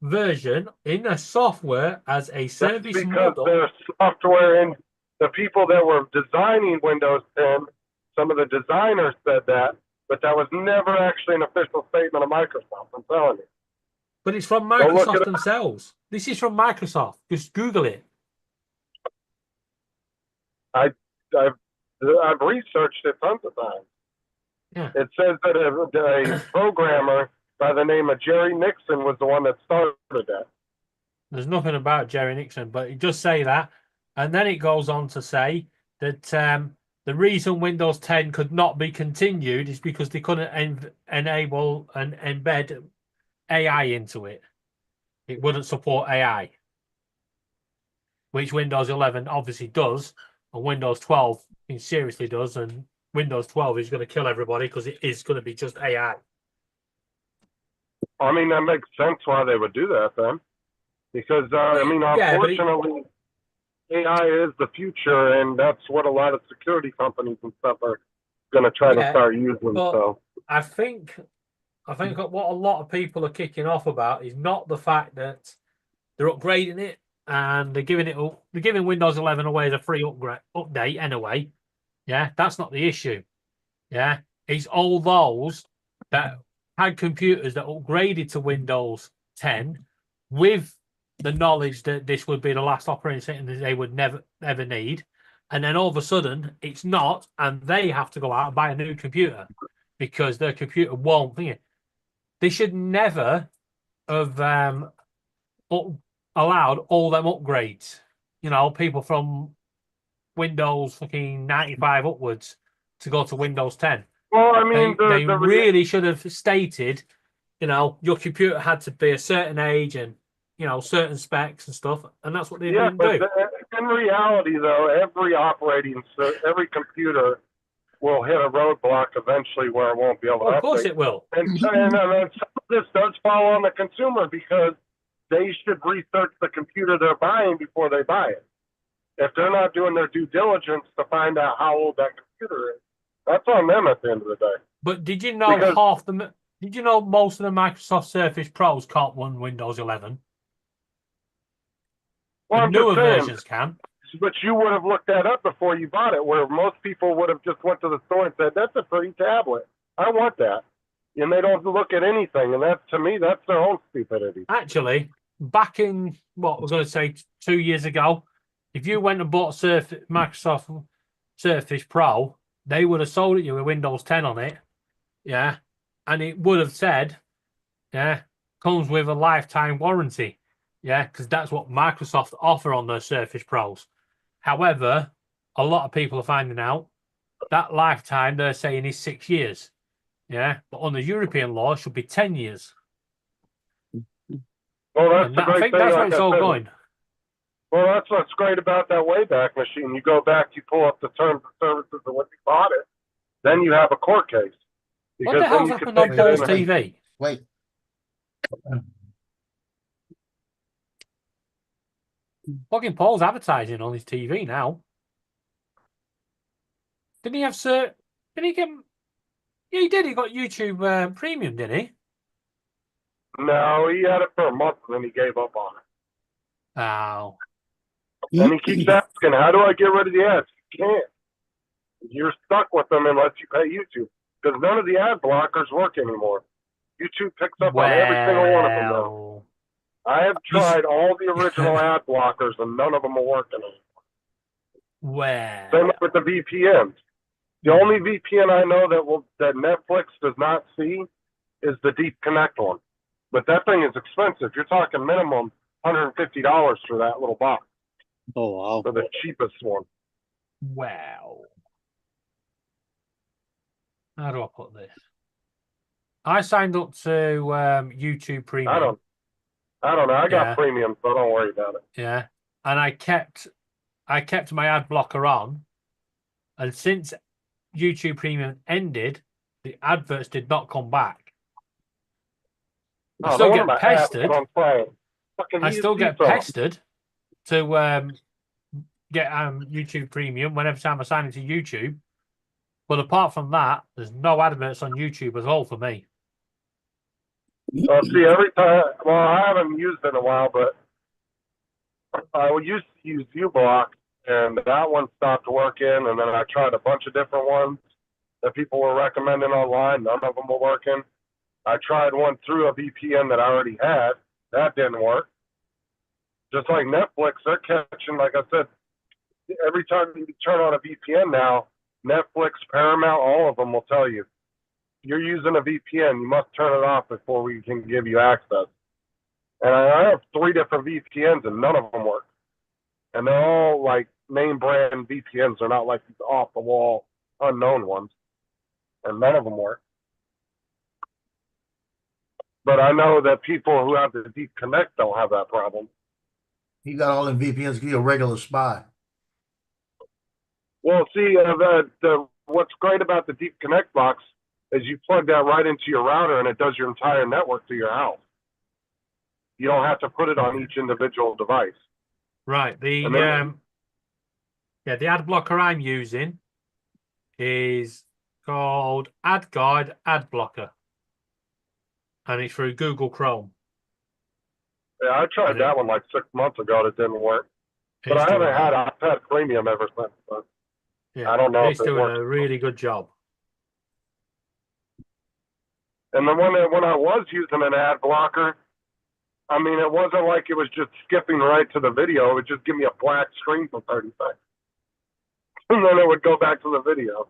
version in a software as a service model. Their software and the people that were designing Windows 10, some of the designers said that, but that was never actually an official statement of Microsoft. I'm telling you. But it's from Microsoft themselves. This is from Microsoft. Just Google it. I've researched it tons of times. Yeah. It says that a programmer by the name of Jerry Nixon was the one that started that. There's nothing about Jerry Nixon, but it does say that. And then it goes on to say that the reason Windows 10 could not be continued is because they couldn't enable and embed AI into it. It wouldn't support AI, which Windows 11 obviously does, and Windows 12 seriously does, and Windows 12 is going to kill everybody because it is going to be just AI. I mean, that makes sense why they would do that then. Because, unfortunately, AI is the future, and that's what a lot of security companies and stuff are going to try to start using. So I think what a lot of people are kicking off about is not the fact that they're upgrading it and they're giving Windows 11 away as a free update anyway. Yeah, that's not the issue. Yeah, it's all those that had computers that upgraded to Windows 10 with the knowledge that this would be the last operating system that they would never ever need, and then all of a sudden it's not, and they have to go out and buy a new computer because their computer won't think it. They should never have allowed all them upgrades. You know, people from Windows fucking 95 upwards to go to Windows 10. Well, I mean, They really should have stated, you know, your computer had to be a certain age and, you know, certain specs and stuff, and that's what they didn't do. In reality, though, every computer will hit a roadblock eventually where it won't be able to Of course update. it will. And some of this does fall on the consumer because they should research the computer they're buying before they buy it. If they're not doing their due diligence to find out how old that computer is, that's on them at the end of the day. But did you know did you know most of the Microsoft Surface Pros can't run Windows 11? Well, The I'm just newer saying, versions can. but you would have looked that up before you bought it, where most people would have just went to the store and said, that's a pretty tablet. I want that. And they don't look at anything. And that, to me, that's their own stupidity. Actually, back in, what we're going to say 2 years ago, if you went and bought Microsoft Surface Pro, they would have sold it you with Windows 10 on it. Yeah. And it would have said, yeah, comes with a lifetime warranty. Yeah, because that's what Microsoft offer on their Surface Pros. However, a lot of people are finding out that lifetime they're saying is 6 years. Yeah, but on the European law, it should be 10 years. Well, that's And the I great think thing. that's where like it's I all said. going. Well, that's what's great about that Wayback Machine. You go back, you pull up the terms and services of when you bought it, then you have a court case. What the then hell's you can happened on take it in Paul's and- TV? Wait. Fucking Paul's advertising on his TV now. Didn't he have Didn't he get? Yeah, he did. He got YouTube Premium, didn't he? No, he had it for a month and then he gave up on it. Oh. And he keeps asking, how do I get rid of the ads? You can't. You're stuck with them unless you pay YouTube. Because none of the ad blockers work anymore. YouTube picks up on every single one of them now. I have tried all the original ad blockers and none of them are working anymore. Well. Same with the VPNs. The only VPN I know that Netflix does not see is the Deep Connect one. But that thing is expensive. You're talking minimum $150 for that little box. Oh, wow. For the cheapest one. Wow. How do I put this? I signed up to YouTube Premium. I don't know. I got Yeah. premium, so don't worry about it. Yeah. And I kept my ad blocker on. And since YouTube Premium ended, the adverts did not come back. I Oh, still no get wonder my ads pestered. are on fire. Fucking I still get YouTube. pestered to get YouTube Premium whenever time I sign into YouTube. But apart from that, there's no adverts on YouTube at all for me. Well, see, every time, well, I haven't used it in a while, but I used to use uBlock, and that one stopped working, and then I tried a bunch of different ones that people were recommending online. None of them were working. I tried one through a VPN that I already had. That didn't work. Just like Netflix, they're catching, like I said, every time you turn on a VPN now, Netflix, Paramount, all of them will tell you, you're using a VPN, you must turn it off before we can give you access. And I have 3 different VPNs and none of them work. And they're all like name brand VPNs. They're not like these off the wall, unknown ones. And none of them work. But I know that people who have the Deep Connect don't have that problem. He got all them VPNs, he's a regular spy. Well, see, what's great about the Deep Connect box is you plug that right into your router and it does your entire network to your house. You don't have to put it on each individual device. Right. The And then- the ad blocker I'm using is called AdGuard Ad Blocker, and it's through Google Chrome. Yeah, I tried that one like 6 months ago and it didn't work. But It's I haven't doing had iPad Premium ever since. But Yeah, I don't know It's if it doing works. a really good job. And then when I was using an ad blocker, I mean, it wasn't like it was just skipping right to the video. It would just give me a black screen for 30 seconds. And then it would go back to the video.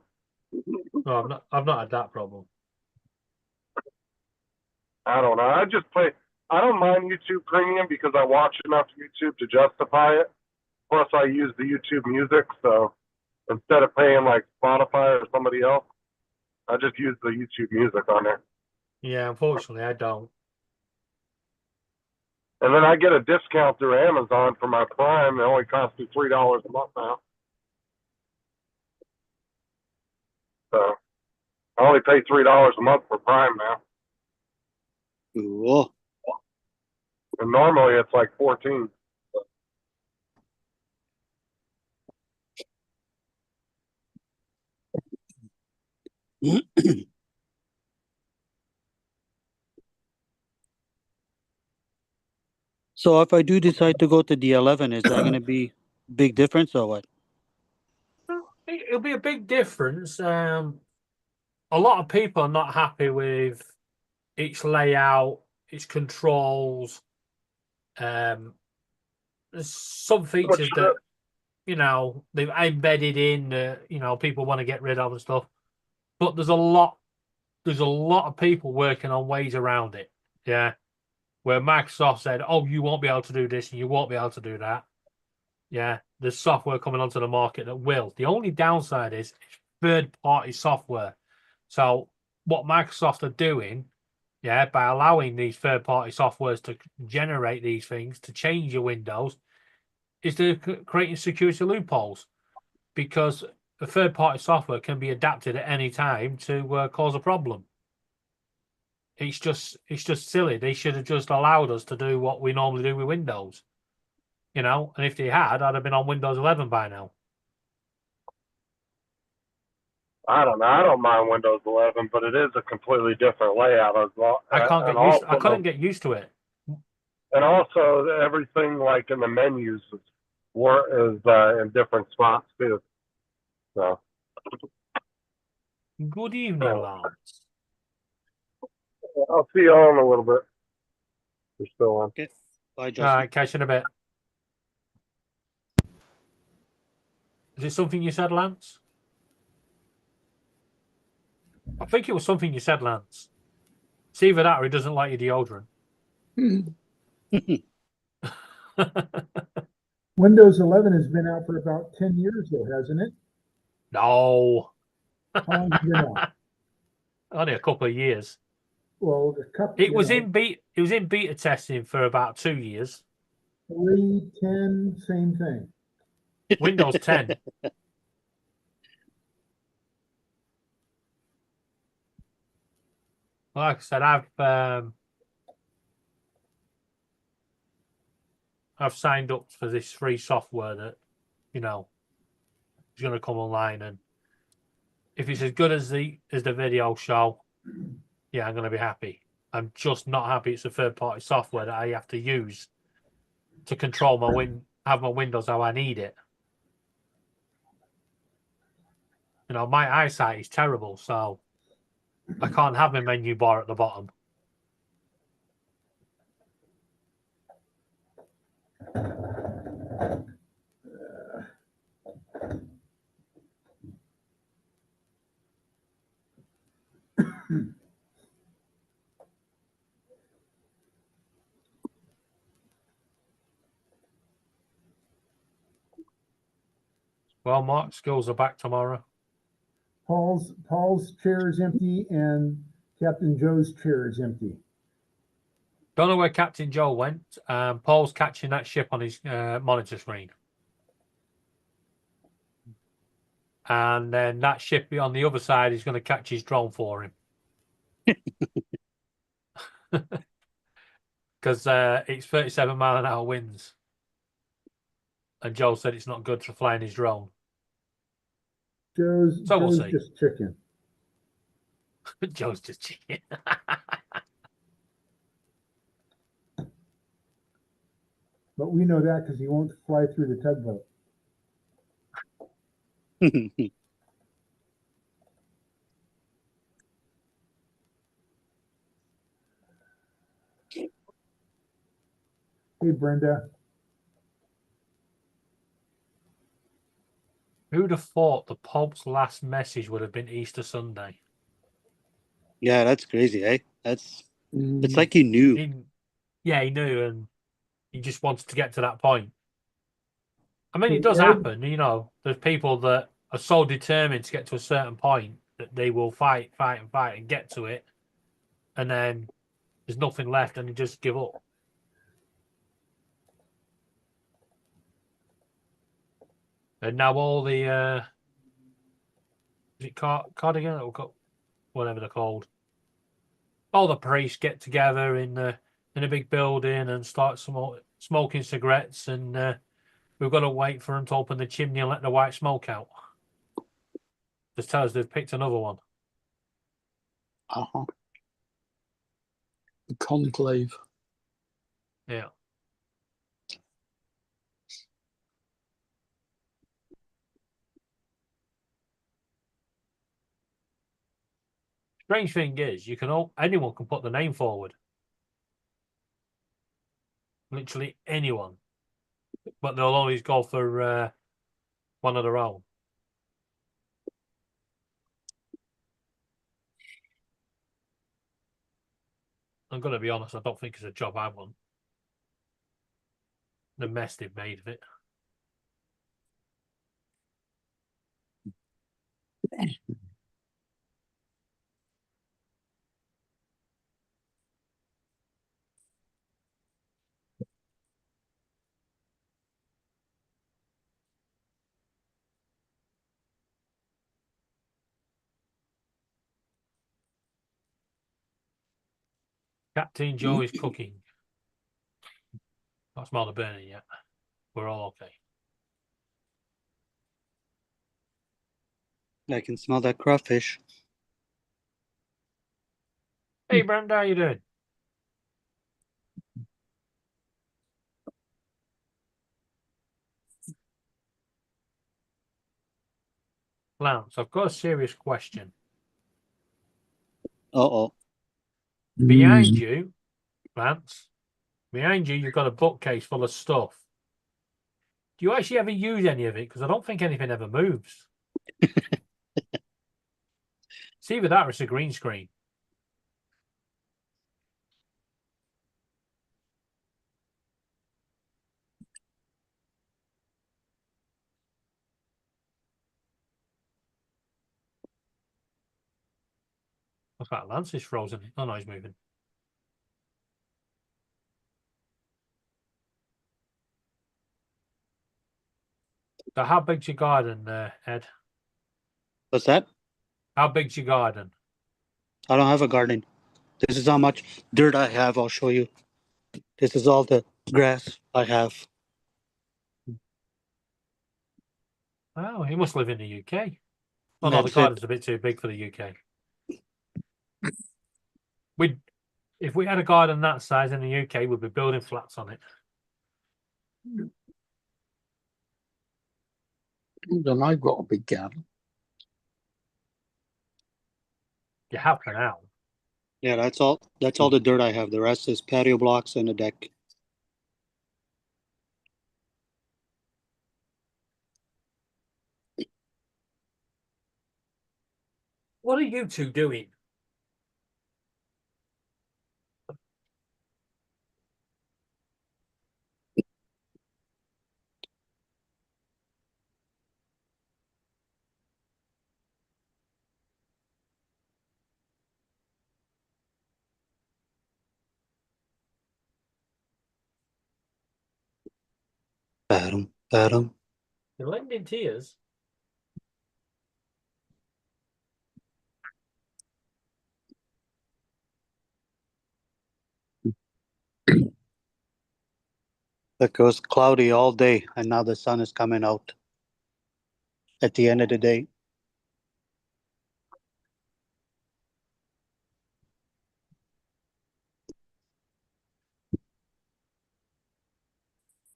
No, I've not had that problem. I don't know. I don't mind YouTube Premium because I watch enough YouTube to justify it. Plus, I use the YouTube Music, so instead of paying like Spotify or somebody else, I just use the YouTube Music on there. Yeah, unfortunately, I don't. And then I get a discount through Amazon for my Prime. It only costs me $3 a month now. So I only pay $3 a month for Prime now. Cool. And normally it's like 14. So if I do decide to go to the 11, is that going to be big difference or what? It'll be a big difference. A lot of people are not happy with its layout, its controls. There's some features that they've embedded in that people want to get rid of and stuff. But there's a lot of people working on ways around it. Yeah. Where Microsoft said, "Oh, you won't be able to do this and you won't be able to do that." Yeah, there's software coming onto the market that will. The only downside is third-party software. So what Microsoft are doing, by allowing these third-party softwares to generate these things, to change your Windows, is they're creating security loopholes, because the third-party software can be adapted at any time to cause a problem. It's just silly. They should have just allowed us to do what we normally do with Windows. And if they had, I'd have been on Windows 11 by now. I don't know. I don't mind Windows 11, but it is a completely different layout as well. I couldn't get used to it. And also, everything like in the menus is in different spots too. So. Good evening, Lance. I'll see you all in a little bit. You're still on. Okay. Bye, Justin. All right, catch you in a bit. Is it something you said, Lance? I think it was something you said, Lance. It's either that or he doesn't like your deodorant. Windows 11 has been out for about 10 years, though, hasn't it? No. How long has it been out? Only a couple of years. Well, it was in beta testing for about 2 years. 3, 10, same thing. Windows 10. Like I said, I've signed up for this free software that is going to come online, and if it's as good as the video show, I'm going to be happy. I'm just not happy it's a third-party software that I have to use to control have my Windows how I need it. My eyesight is terrible, so I can't have my menu bar at the bottom. Well, Mark, schools are back tomorrow. Paul's chair is empty and Captain Joe's chair is empty. Don't know where Captain Joe went. Paul's catching that ship on his monitor screen. And then that ship on the other side is going to catch his drone for him. Because it's 37 mile an hour winds. And Joe said it's not good for flying his drone. Joe's we'll see. Just chicken. Joe's just chicken. But we know that because he won't fly through the tugboat. Mm-hmm. Hey, Brenda. Who'd have thought the Pope's last message would have been Easter Sunday? Yeah, that's crazy, eh? It's Mm. like he knew. He knew, and he just wanted to get to that point. I mean, Hey, it does Ed. happen, you know. There's people that are so determined to get to a certain point that they will fight and get to it, and then there's nothing left, and they just give up. And now all the is it cardigan or whatever they're called, all the priests get together in a big building and start smoking cigarettes, and we've got to wait for them to open the chimney and let the white smoke out. Just tell us they've picked another one. Uh-huh. The conclave. Yeah. Strange thing is, anyone can put the name forward. Literally anyone, but they'll always go for one of their own. I'm going to be honest, I don't think it's a job I want. The mess they've made of it. Captain Joe is cooking. Not smell the burning yet. We're all okay. I can smell that crawfish. Hey, Brenda, how you doing? Lance, I've got a serious question. Uh-oh. Behind you, Lance, behind you, you've got a bookcase full of stuff. Do you actually ever use any of it? Because I don't think anything ever moves. It's either that or it's a green screen. What's that? Lance is frozen. Oh no, he's moving. So how big's your garden, Ed? What's that? How big's your garden? I don't have a garden. This is how much dirt I have. I'll show you. This is all the grass I have. Oh, he must live in the UK. Oh no, the That's garden's it. a bit too big for the UK. If we had a garden that size in the UK, we'd be building flats on it. Then I've got a big garden. You have for now. Yeah, that's all. That's all the dirt I have. The rest is patio blocks and a deck. What are you two doing? Adam. You're lending tears. It was cloudy all day, and now the sun is coming out at the end of the day.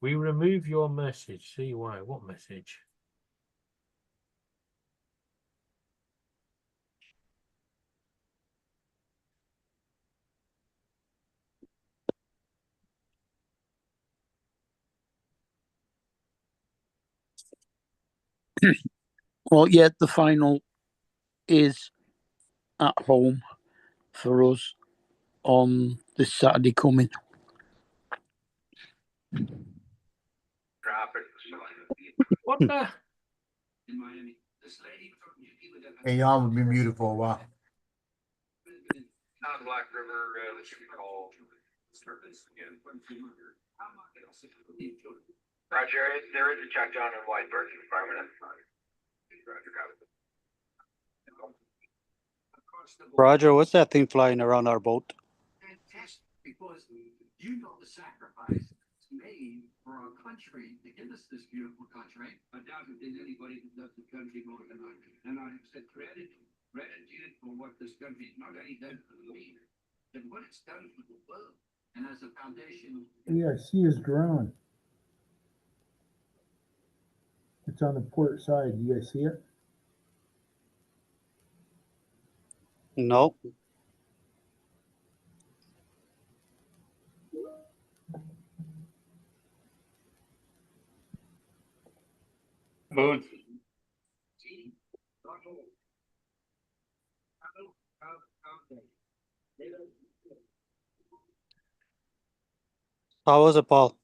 We remove your message. See why? What message? Well, yeah, the final is at home for us on this Saturday coming. Drop it. What the? In Miami, this lady from New Zealand. And y'all would be muted for a while. Black River, what should we call? Roger, there is a check down in Whiteburg environment. Roger, what's that thing flying around our boat? Fantastic, because you know the sacrifice made for our country to give us this beautiful country. I doubt if there's anybody that loves the country more than I do. And I have said gratitude for what this country not only done for me, but what it's done for the world. And as a foundation. Yeah, I see his drone. It's on the port side. You guys see it? No. Boone. How was it, Paul?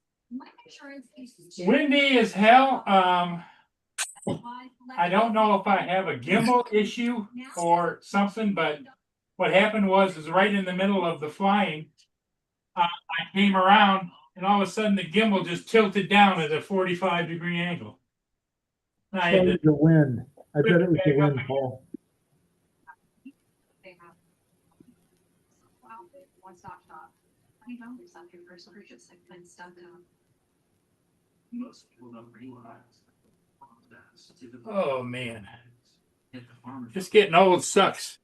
Windy as hell. I don't know if I have a gimbal issue or something, but what happened was right in the middle of the flying, I came around and all of a sudden the gimbal just tilted down at a 45-degree angle. And I had Probably to the wind. I bet it was the wind, Paul. One stop shop. I know there's something for purchase I've been stuck on. Most people don't realize. Oh man, just getting old sucks.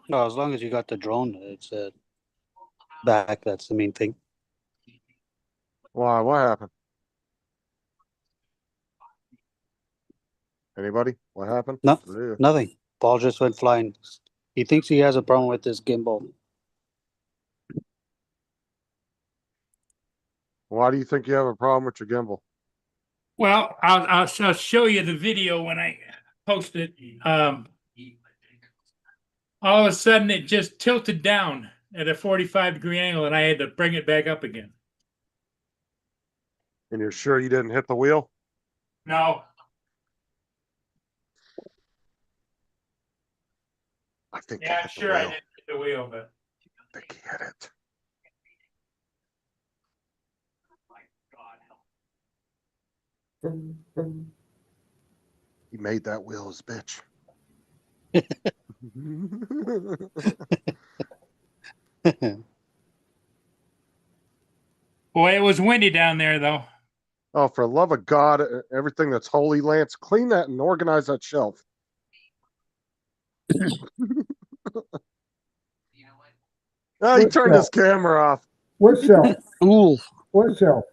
No, as long as you got the drone, it's back. That's the main thing. Why? What happened? Anybody? What happened? No, Yeah. nothing. Paul just went flying. He thinks he has a problem with this gimbal. Why do you think you have a problem with your gimbal? Well, I'll show you the video when I post it. All of a sudden it just tilted down at a 45-degree angle, and I had to bring it back up again. And you're sure you didn't hit the wheel? No. I think. Yeah, sure, I didn't hit the wheel, but I think he hit it. He made that wheel his bitch. boy, it was windy down there, though. Oh, for the love of God, everything that's holy, Lance, clean that and organize that shelf. Oh, he turned his camera off. What shelf? Ooh. What shelf?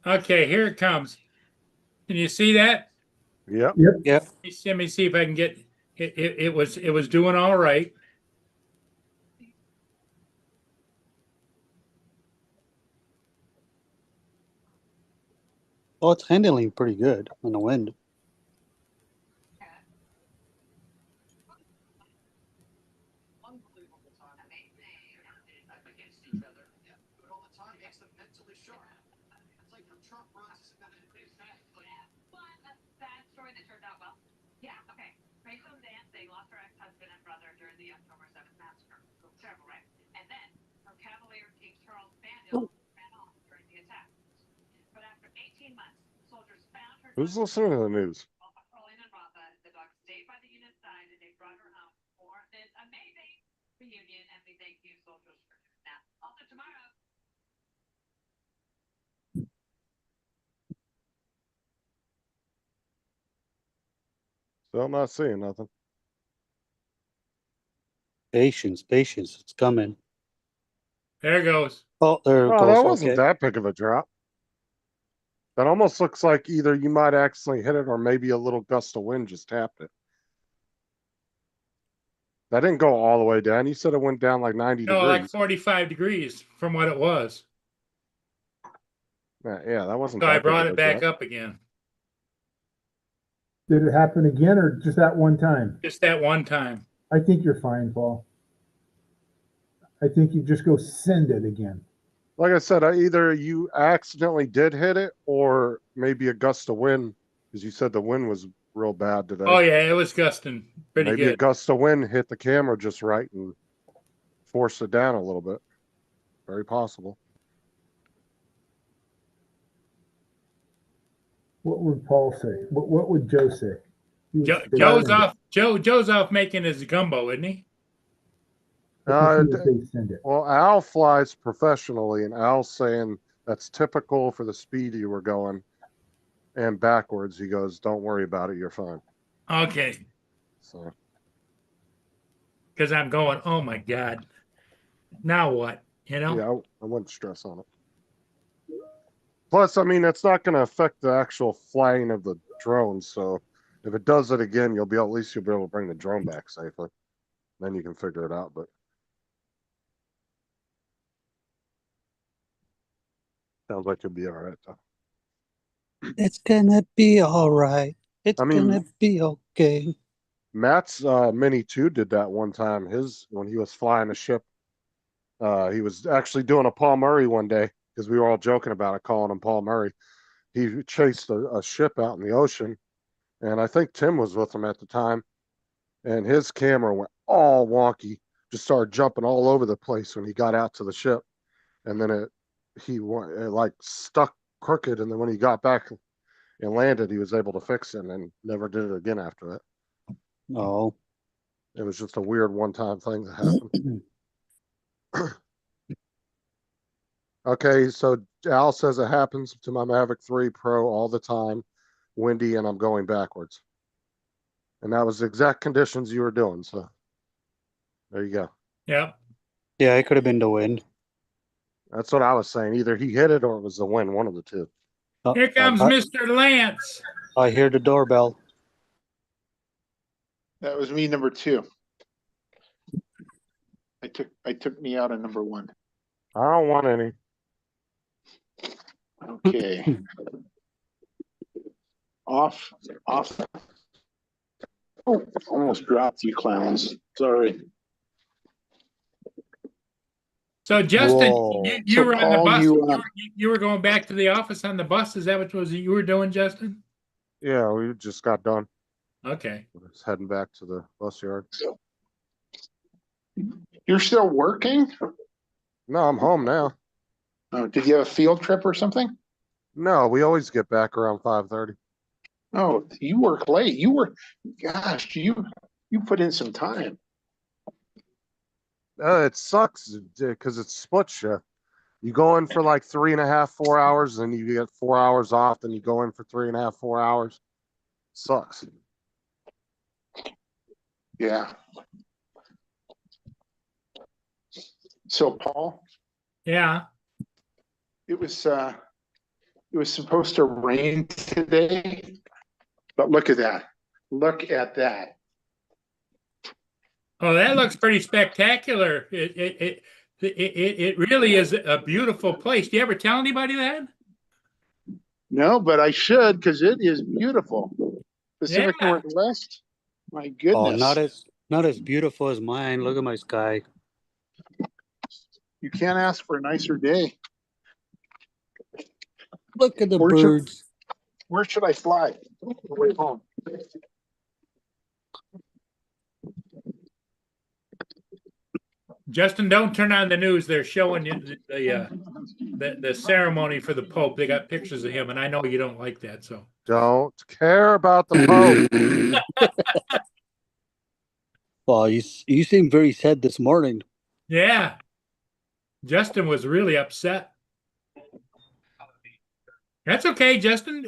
Okay, here it comes. Can you see that? Yep. Yep. Let me see if I can get it. It was doing all right. Oh, it's handling pretty good in the wind. Against each other, but all the time makes them mentally sharp. It's like the Trump runs. Exactly. But a sad story that turned out well. Yeah, okay. Rachel and Danzig lost her ex-husband and brother during the October 7th massacre. Terrible, right? And then her Cavalier King Charles Spaniel ran off during the attack. But after 18 months, soldiers found her. Who's listening to the news? Pauline and Rafa, the dog stayed by the unit's side and they brought her home for this amazing reunion. And we thank you, soldiers, for doing that. Also tomorrow. Still not seeing nothing. Patience, patience. It's coming. There it goes. Oh, there it Oh, goes. that wasn't Okay. that big of a drop. That almost looks like either you might accidentally hit it or maybe a little gust of wind just tapped it. That didn't go all the way down. You said it went down like 90 No, like degrees. 45 degrees from what it was. Yeah, that wasn't So that I big brought of a it back drop. up again. Did it happen again or just that one time? Just that one time. I think you're fine, Paul. I think you just go send it again. Like I said, either you accidentally did hit it or maybe a gust of wind, because you said the wind was real bad today. Oh yeah, it was gusting pretty Maybe a good. gust of wind hit the camera just right and forced it down a little bit. Very possible. What would Paul say? What would Joe say? He would say Joe's send it. off. Joe's off making his gumbo, isn't he? I think he would say send it. Well, Al flies professionally, and Al's saying that's typical for the speed you were going. And backwards, he goes, "Don't worry about it. You're fine." Okay. So, Because I'm going, oh my God. Now what? You know? yeah, I wouldn't stress on it. Plus, I mean, it's not going to affect the actual flying of the drone. So, if it does it again, at least you'll be able to bring the drone back safely. Then you can figure it out. But sounds like you'll be all right, though. It's gonna be all right. It's I mean, gonna be okay. Matt's Mini 2 did that one time. When he was flying a ship, he was actually doing a Paul Murray one day because we were all joking about it, calling him Paul Murray. He chased a ship out in the ocean, and I think Tim was with him at the time, and his camera went all wonky, just started jumping all over the place when he got out to the ship, and then it like stuck crooked, and then when he got back and landed, he was able to fix it and never did it again after that. No. It was just a weird one-time thing that happened. Okay, so Al says it happens to my Mavic 3 Pro all the time, windy, and I'm going backwards. And that was the exact conditions you were doing, so there you go. Yeah. Yeah, it could have been the wind. That's what I was saying. Either he hit it or it was the wind, one of the two. Here comes Mr. Lance. I hear the doorbell. That was me, number 2. I took me out of number 1. I don't want any. Okay. Off. Oh, almost dropped you clowns. Sorry. So Justin, Whoa. you So, were on the Paul, bus. You were going back to the office on the bus. Is that what you were doing, Justin? Yeah, we just got done. Okay. Just heading back to the bus yard. You're still working? No, I'm home now. Oh, did you have a field trip or something? No, we always get back around 5:30. Oh, you work late. Gosh, you put in some time. It sucks because it's split shift. You go in for like 3.5, 4 hours, and you get 4 hours off, then you go in for 3.5, 4 hours. Sucks. Yeah. So, Paul, Yeah. it was supposed to rain today, but look at that. Look at that. Oh, that looks pretty spectacular. It really is a beautiful place. Do you ever tell anybody that? No, but I should, because it is beautiful. Pacific Yeah. Northwest. My Oh, goodness. not as beautiful as mine. Look at my sky. You can't ask for a nicer day. Look at the Where should- birds. Where should I fly? Way home. Justin, don't turn on the news. They're showing you the ceremony for the Pope. They got pictures of him, and I know you don't like that. So Don't care about the Pope. Well, you seem very sad this morning. yeah, Justin was really upset. That's okay, Justin.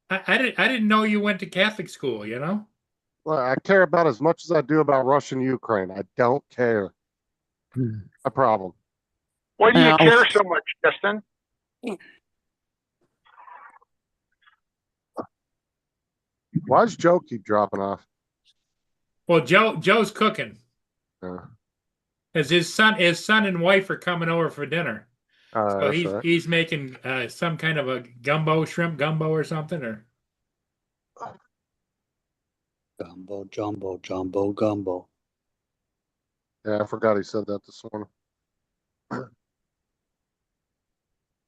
I didn't know you went to Catholic school, you know? Well, I care about as much as I do about Russia and Ukraine. I don't care. A problem. Why do you Yeah, care so much, Justin? Why does Joe keep dropping off? Well, Joe's cooking. As his son and wife are coming over for dinner. So That's right. he's making some kind of a shrimp gumbo or something, or Gumbo, gumbo. Yeah, I forgot he said that this morning.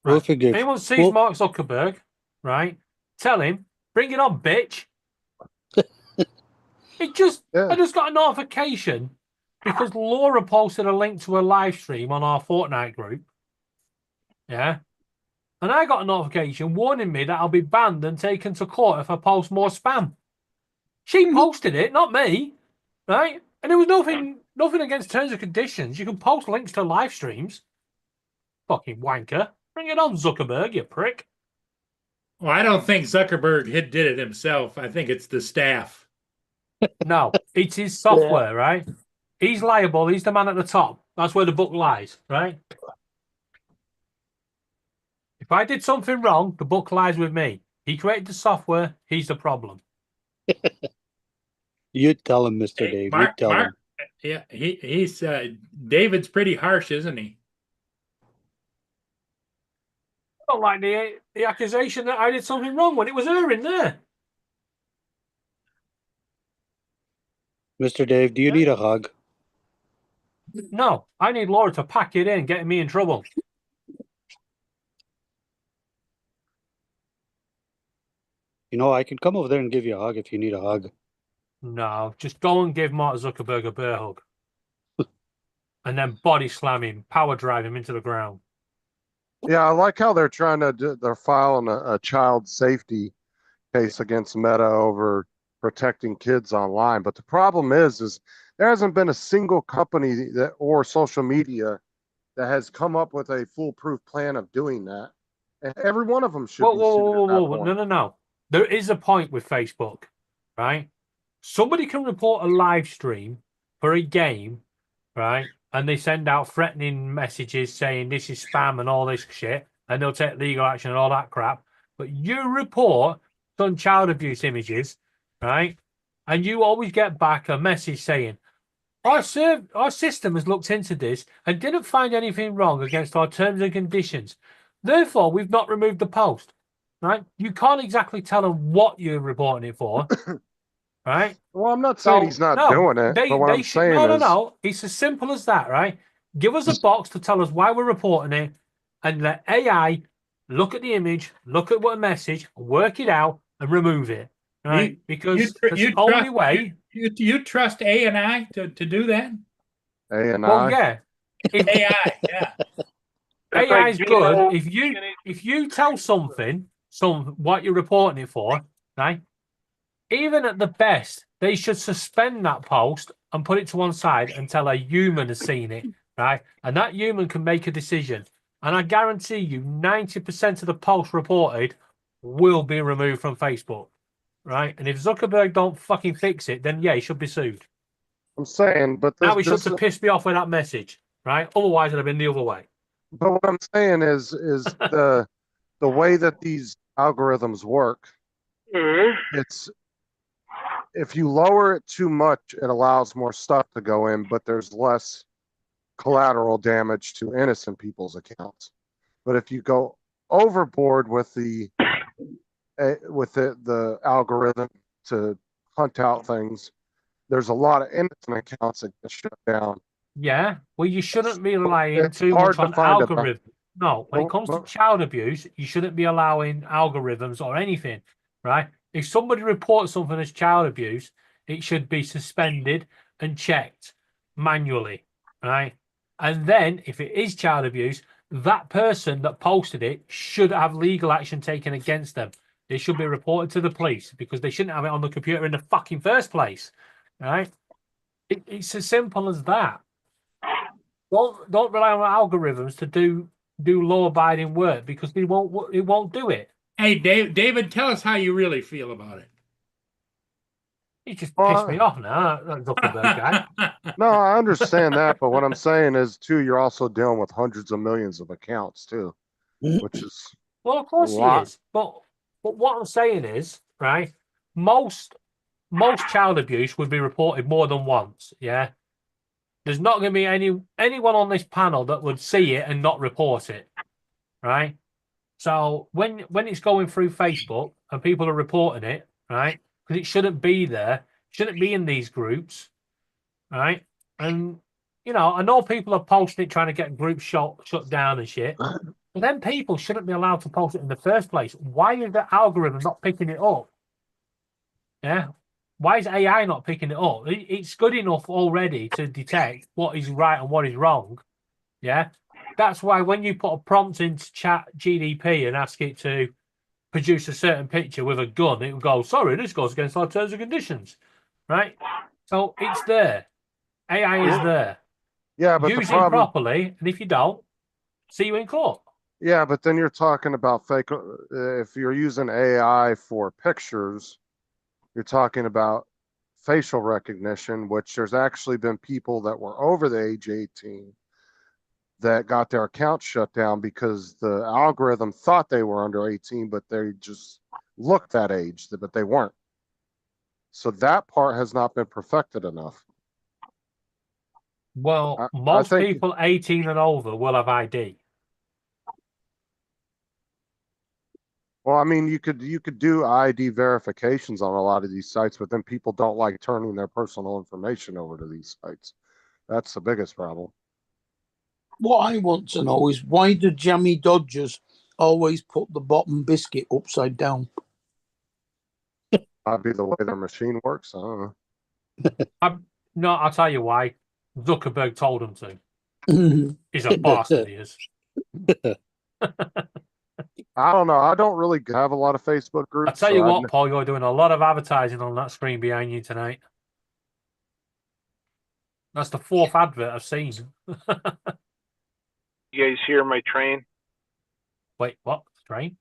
We'll figure. Anyone sees Mark Zuckerberg, right? Tell him, bring it on, bitch. I just got a notification because Laura posted a link to a live stream on our Fortnite group. Yeah. And I got a notification warning me that I'll be banned and taken to court if I post more spam. She posted it, not me. Right? And there was nothing against terms and conditions. You can post links to live streams. Fucking wanker. Bring it on, Zuckerberg, you prick. well, I don't think Zuckerberg did it himself. I think it's the staff. No, it's his software, right? He's liable. He's the man at the top. That's where the book lies, right? If I did something wrong, the book lies with me. He created the software. He's the problem. You tell him, Mr. Dave. Mark, you tell him. Yeah, he's David's pretty harsh, isn't he? I don't like the accusation that I did something wrong when it was her in there. Mr. Dave, do you need a hug? No, I need Laura to pack it in, getting me in trouble. You know, I can come over there and give you a hug if you need a hug. No, just go and give Mark Zuckerberg a bear hug. And then body slam him, power drive him into the ground. Yeah, I like how they're trying to they're filing a child safety case against Meta over protecting kids online. But the problem is there hasn't been a single company that or social media that has come up with a foolproof plan of doing that. And every one of them should be sued at that point. No. There is a point with Facebook, right? Somebody can report a live stream for a game, right? And they send out threatening messages saying this is spam and all this shit, and they'll take legal action and all that crap. But you report some child abuse images, right? And you always get back a message saying, our system has looked into this and didn't find anything wrong against our terms and conditions. Therefore, we've not removed the post, right? You can't exactly tell them what you're reporting it for, right? Well, I'm not saying he's not doing it, but what I'm saying is... No. It's as simple as that, right? Give us a box to tell us why we're reporting it, and let AI look at the image, look at what a message, work it out, and remove it, right? Because that's the only way... You trust AI to do that? AI? Well, yeah. AI, yeah. AI is good. If you tell something, what you're reporting it for, right? Even at the best, they should suspend that post and put it to one side until a human has seen it, right? And that human can make a decision. And I guarantee you, 90% of the posts reported will be removed from Facebook, right? And if Zuckerberg don't fucking fix it, then yeah, he should be sued. I'm saying, but now he should have pissed me off with that message, right? Otherwise, it'd have been the other way. But what I'm saying is the way that these algorithms work. It's if you lower it too much, it allows more stuff to go in, but there's less collateral damage to innocent people's accounts. But if you go overboard with the algorithm to hunt out things, there's a lot of innocent accounts that get shut down. Yeah, well, you shouldn't be relying too much on algorithms. No, when it comes to child abuse, you shouldn't be allowing algorithms or anything, right? If somebody reports something as child abuse, it should be suspended and checked manually, right? And then, if it is child abuse, that person that posted it should have legal action taken against them. They should be reported to the police because they shouldn't have it on the computer in the fucking first place, right? It's as simple as that. Don't rely on algorithms to do law-abiding work because it won't do it. Hey, David, tell us how you really feel about it. You just pissed me off now, that Zuckerberg guy. No, I understand that, but what I'm saying is too, you're also dealing with hundreds of millions of accounts too, which is Well, of course he lot. is. But what I'm saying is, right, most child abuse would be reported more than once, yeah? There's not going to be anyone on this panel that would see it and not report it, right? So when it's going through Facebook and people are reporting it, right, because it shouldn't be there, shouldn't be in these groups, right? And, you know, I know people are posting it trying to get groups shut down and shit, but then people shouldn't be allowed to post it in the first place. Why is the algorithm not picking it up? Yeah. Why is AI not picking it up? It's good enough already to detect what is right and what is wrong. Yeah. That's why when you put a prompt into Chat GDP and ask it to produce a certain picture with a gun, it will go, sorry, this goes against our terms and conditions. Right? So it's there. AI is there. Yeah, but Use the problem, it properly, and if you don't, see you in court. yeah, but then you're talking about fake. If you're using AI for pictures, you're talking about facial recognition, which there's actually been people that were over the age 18 that got their account shut down because the algorithm thought they were under 18, but they just looked that age, but they weren't. So that part has not been perfected enough. Well, I most think, people 18 and over will have ID. well, I mean, you could do ID verifications on a lot of these sites, but then people don't like turning their personal information over to these sites. That's the biggest problem. What I want to know is why do Jammy Dodgers always put the bottom biscuit upside down? Might be the way their machine works. I don't know. No, I'll tell you why. Zuckerberg told him to. He's a bastard, he is. I don't know. I don't really have a lot of Facebook groups. I'll tell you so what, Paul, you're doing a lot of advertising on that screen behind you tonight. That's the fourth advert I've seen. You guys hear my train? Wait, what? Train?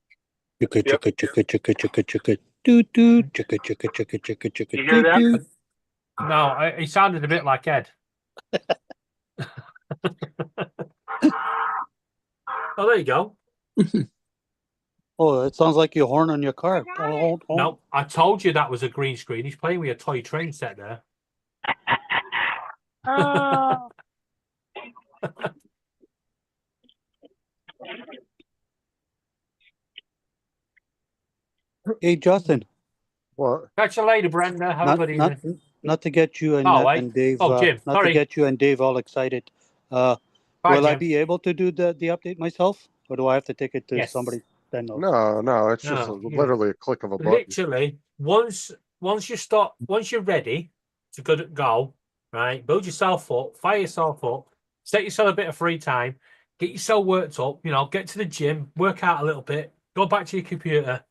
Chicka chicka chicka chicka chicka chicka doo doo chicka chicka chicka chicka chicka You hear doo that? doo. No, he sounded a bit like Ed. Oh, there you go. Oh, it sounds like you horn on your car. Oh, oh. No, I told you that was a green screen. He's playing with a toy train set there. Hey, Justin. What? Catch you later, Brenda. Have a good evening. Not to get you and, and Dave. Jim. Not Sorry. to get you and Dave all excited. Bye, Will I Jim. be able to do the update myself, or do I have to take it to Yes. somebody that knows? No, it's just No, literally a click of a button. Literally, once you're ready to go, right? Build yourself up, fire yourself up, set yourself a bit of free time, get yourself worked up. You know, get to the gym, work out a little bit, go back to your computer,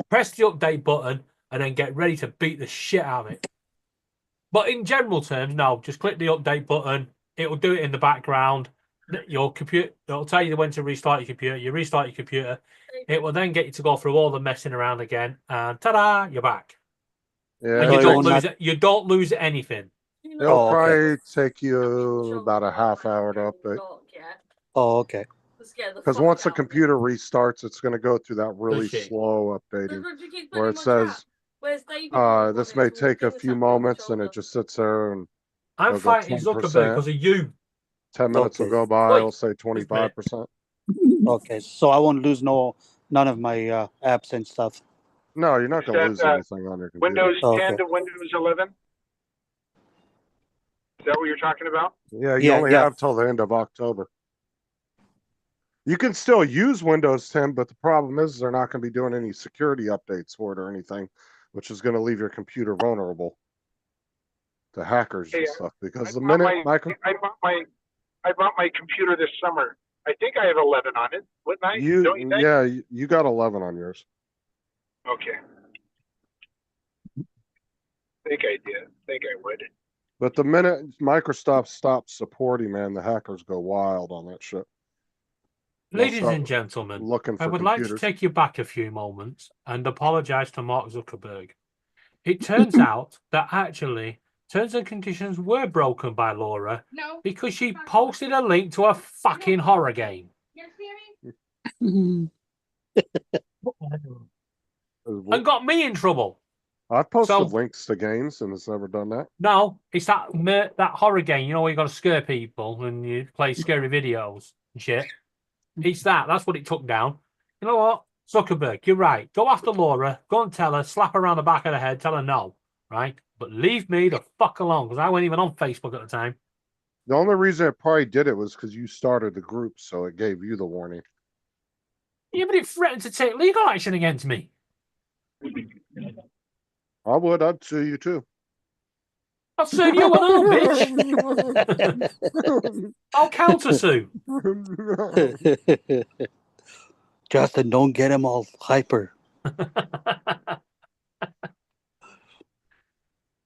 press the update button, and then get ready to beat the shit out of it. But in general terms, no, just click the update button. It'll do it in the background. Your computer, it'll tell you when to restart your computer. You restart your computer. It will then get you to go through all the messing around again, and ta-da, you're back. Yeah, And you don't lose anything. It'll probably take you about a half hour to update. Oh, okay. Because once the computer restarts, it's going to go through that really slow updating where it says, this may take a few moments, and it just sits there and I'm it'll go fighting Zuckerberg 10%. because of you. 10 minutes will go by, it'll say 25%. Okay, so I won't lose none of my apps and stuff. No, you're not going to lose anything on your computer. Windows 10 to Windows 11? Is that what you're talking about? Yeah, you only have till the end of October. You can still use Windows 10, but the problem is they're not going to be doing any security updates for it or anything, which is going to leave your computer vulnerable to hackers and stuff. Because the minute I bought my computer this summer. I think I have 11 on it. Wouldn't I? Don't you think? Yeah, you got 11 on yours. Okay. I think I did. I think I would. But the minute Microsoft stops supporting, man, the hackers go wild on that shit. Ladies start and gentlemen, looking I for would like to computers. take you back a few moments and apologize to Mark Zuckerberg. It turns out that actually terms and conditions were broken by Laura because she posted a link to a fucking horror game and got me in trouble. I've posted So links to games and it's never done that. no, it's that horror game, you know, where you got to scare people and you play scary videos and shit. It's that. That's what it took down. You know what? Zuckerberg, you're right. Go after Laura. Go and tell her. Slap her around the back of the head. Tell her no. Right? But leave me the fuck alone because I wasn't even on Facebook at the time. The only reason it probably did it was because you started the group, so it gave you the warning. Yeah, but it threatened to take legal action against me. I would. I'd sue you too. I'll sue you and all, bitch. I'll countersue. Justin, don't get him all hyper.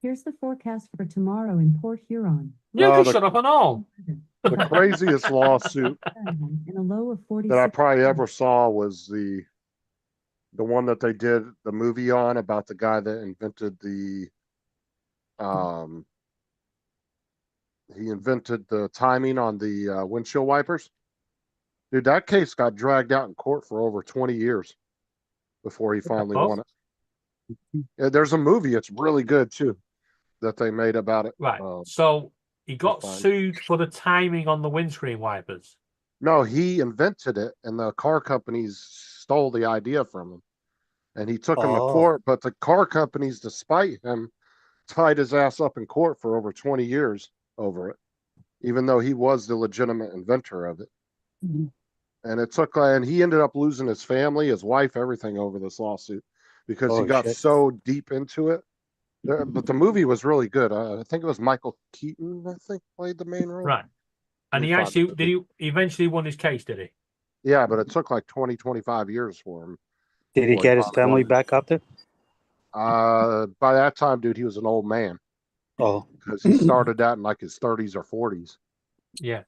Here's the forecast for tomorrow in Port Huron. You can shut up and all. The craziest lawsuit In a low of 46. that I probably ever saw was the one that they did the movie on about the guy that invented the he invented the timing on the windshield wipers. Dude, that case got dragged out in court for over 20 years before he finally won it. Yeah, there's a movie, it's really good too, that they made about it. Right. So he got sued for the timing on the windscreen wipers. No, he invented it and the car companies stole the idea from him. And he took him to court, but the car companies, despite him, tied his ass up in court for over 20 years over it, even though he was the legitimate inventor of it. Mm-hmm. And it took, and he ended up losing his family, his wife, everything over this lawsuit because he got so deep into it. But the movie was really good. I think it was Michael Keaton, I think, played the main role. Right. And he actually, did he eventually won his case, did he? Yeah, but it took like 20, 25 years for him. Did he get his family back up there? By that time, dude, he was an old man. Oh. Because he started that in like his 30s or 40s. Yeah.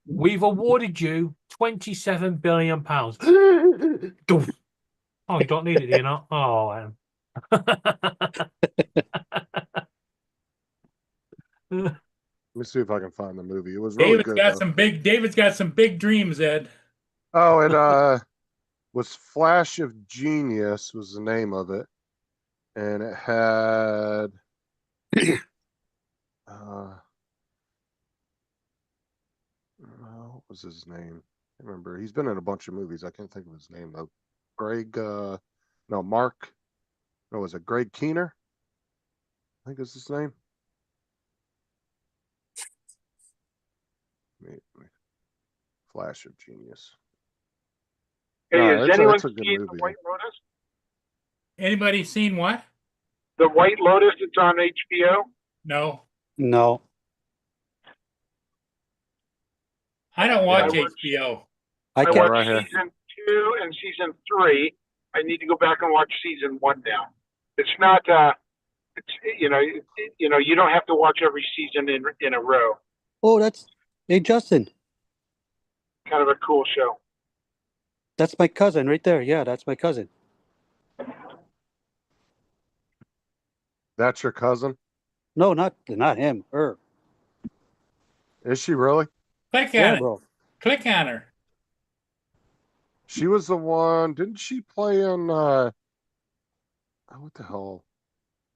We've awarded you £27 billion. Oh, you don't need it, do you not? Oh, Let me see if I can find the movie. It was really good. David's got some big dreams, Ed. Oh, it was Flash of Genius was the name of it. And it had what was his name? I can't remember. He's been in a bunch of movies. I can't think of his name though. Mark. No, was it Greg Keener? I think is his name. Flash of Genius. Hey, has anyone it's a good seen movie. The White Lotus? Anybody seen what? The White Lotus, it's on HBO. No. No. I don't watch I watched- HBO. I watched can't right here. season 2 and season 3. I need to go back and watch season 1 now. It's not, it's you don't have to watch every season in a row. Oh, hey, Justin. Kind of a cool show. That's my cousin right there. Yeah, that's my cousin. That's your cousin? No, not him. Her. Is she really? Click on Yeah, it. bro. Click on her. She was the one. Didn't she play in? What the hell?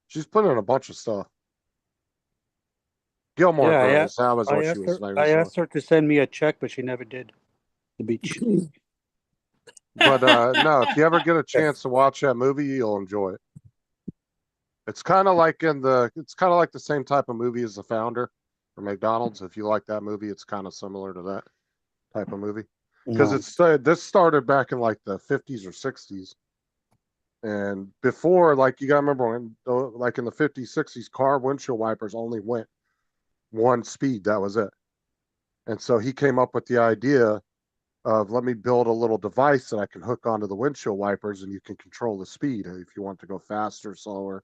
She's put in a bunch of stuff. Gilmore Girls. That was what she was famous I for. asked her to send me a check, but she never did. The beach. But no, if you ever get a chance to watch that movie, you'll enjoy it. It's kind of like the same type of movie as The Founder for McDonald's. If you like that movie, it's kind of similar to that type of movie. Because this started back in like the 50s or 60s. And before, like, you gotta remember when, like in the 50s, 60s, car windshield wipers only went one speed. That was it. And so he came up with the idea of, let me build a little device that I can hook onto the windshield wipers and you can control the speed if you want to go faster, slower.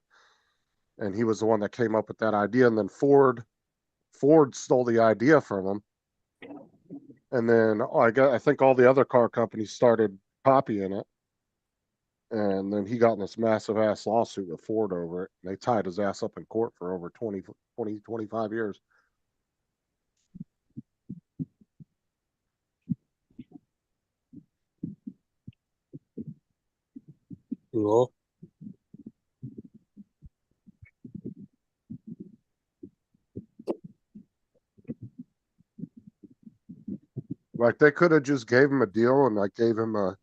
And he was the one that came up with that idea. And then Ford stole the idea from him. And then I think all the other car companies started copying it. And then he got in this massive ass lawsuit with Ford over it. And they tied his ass up in court for over 25 years. Cool. Like they could have just gave him a deal and like gave him a,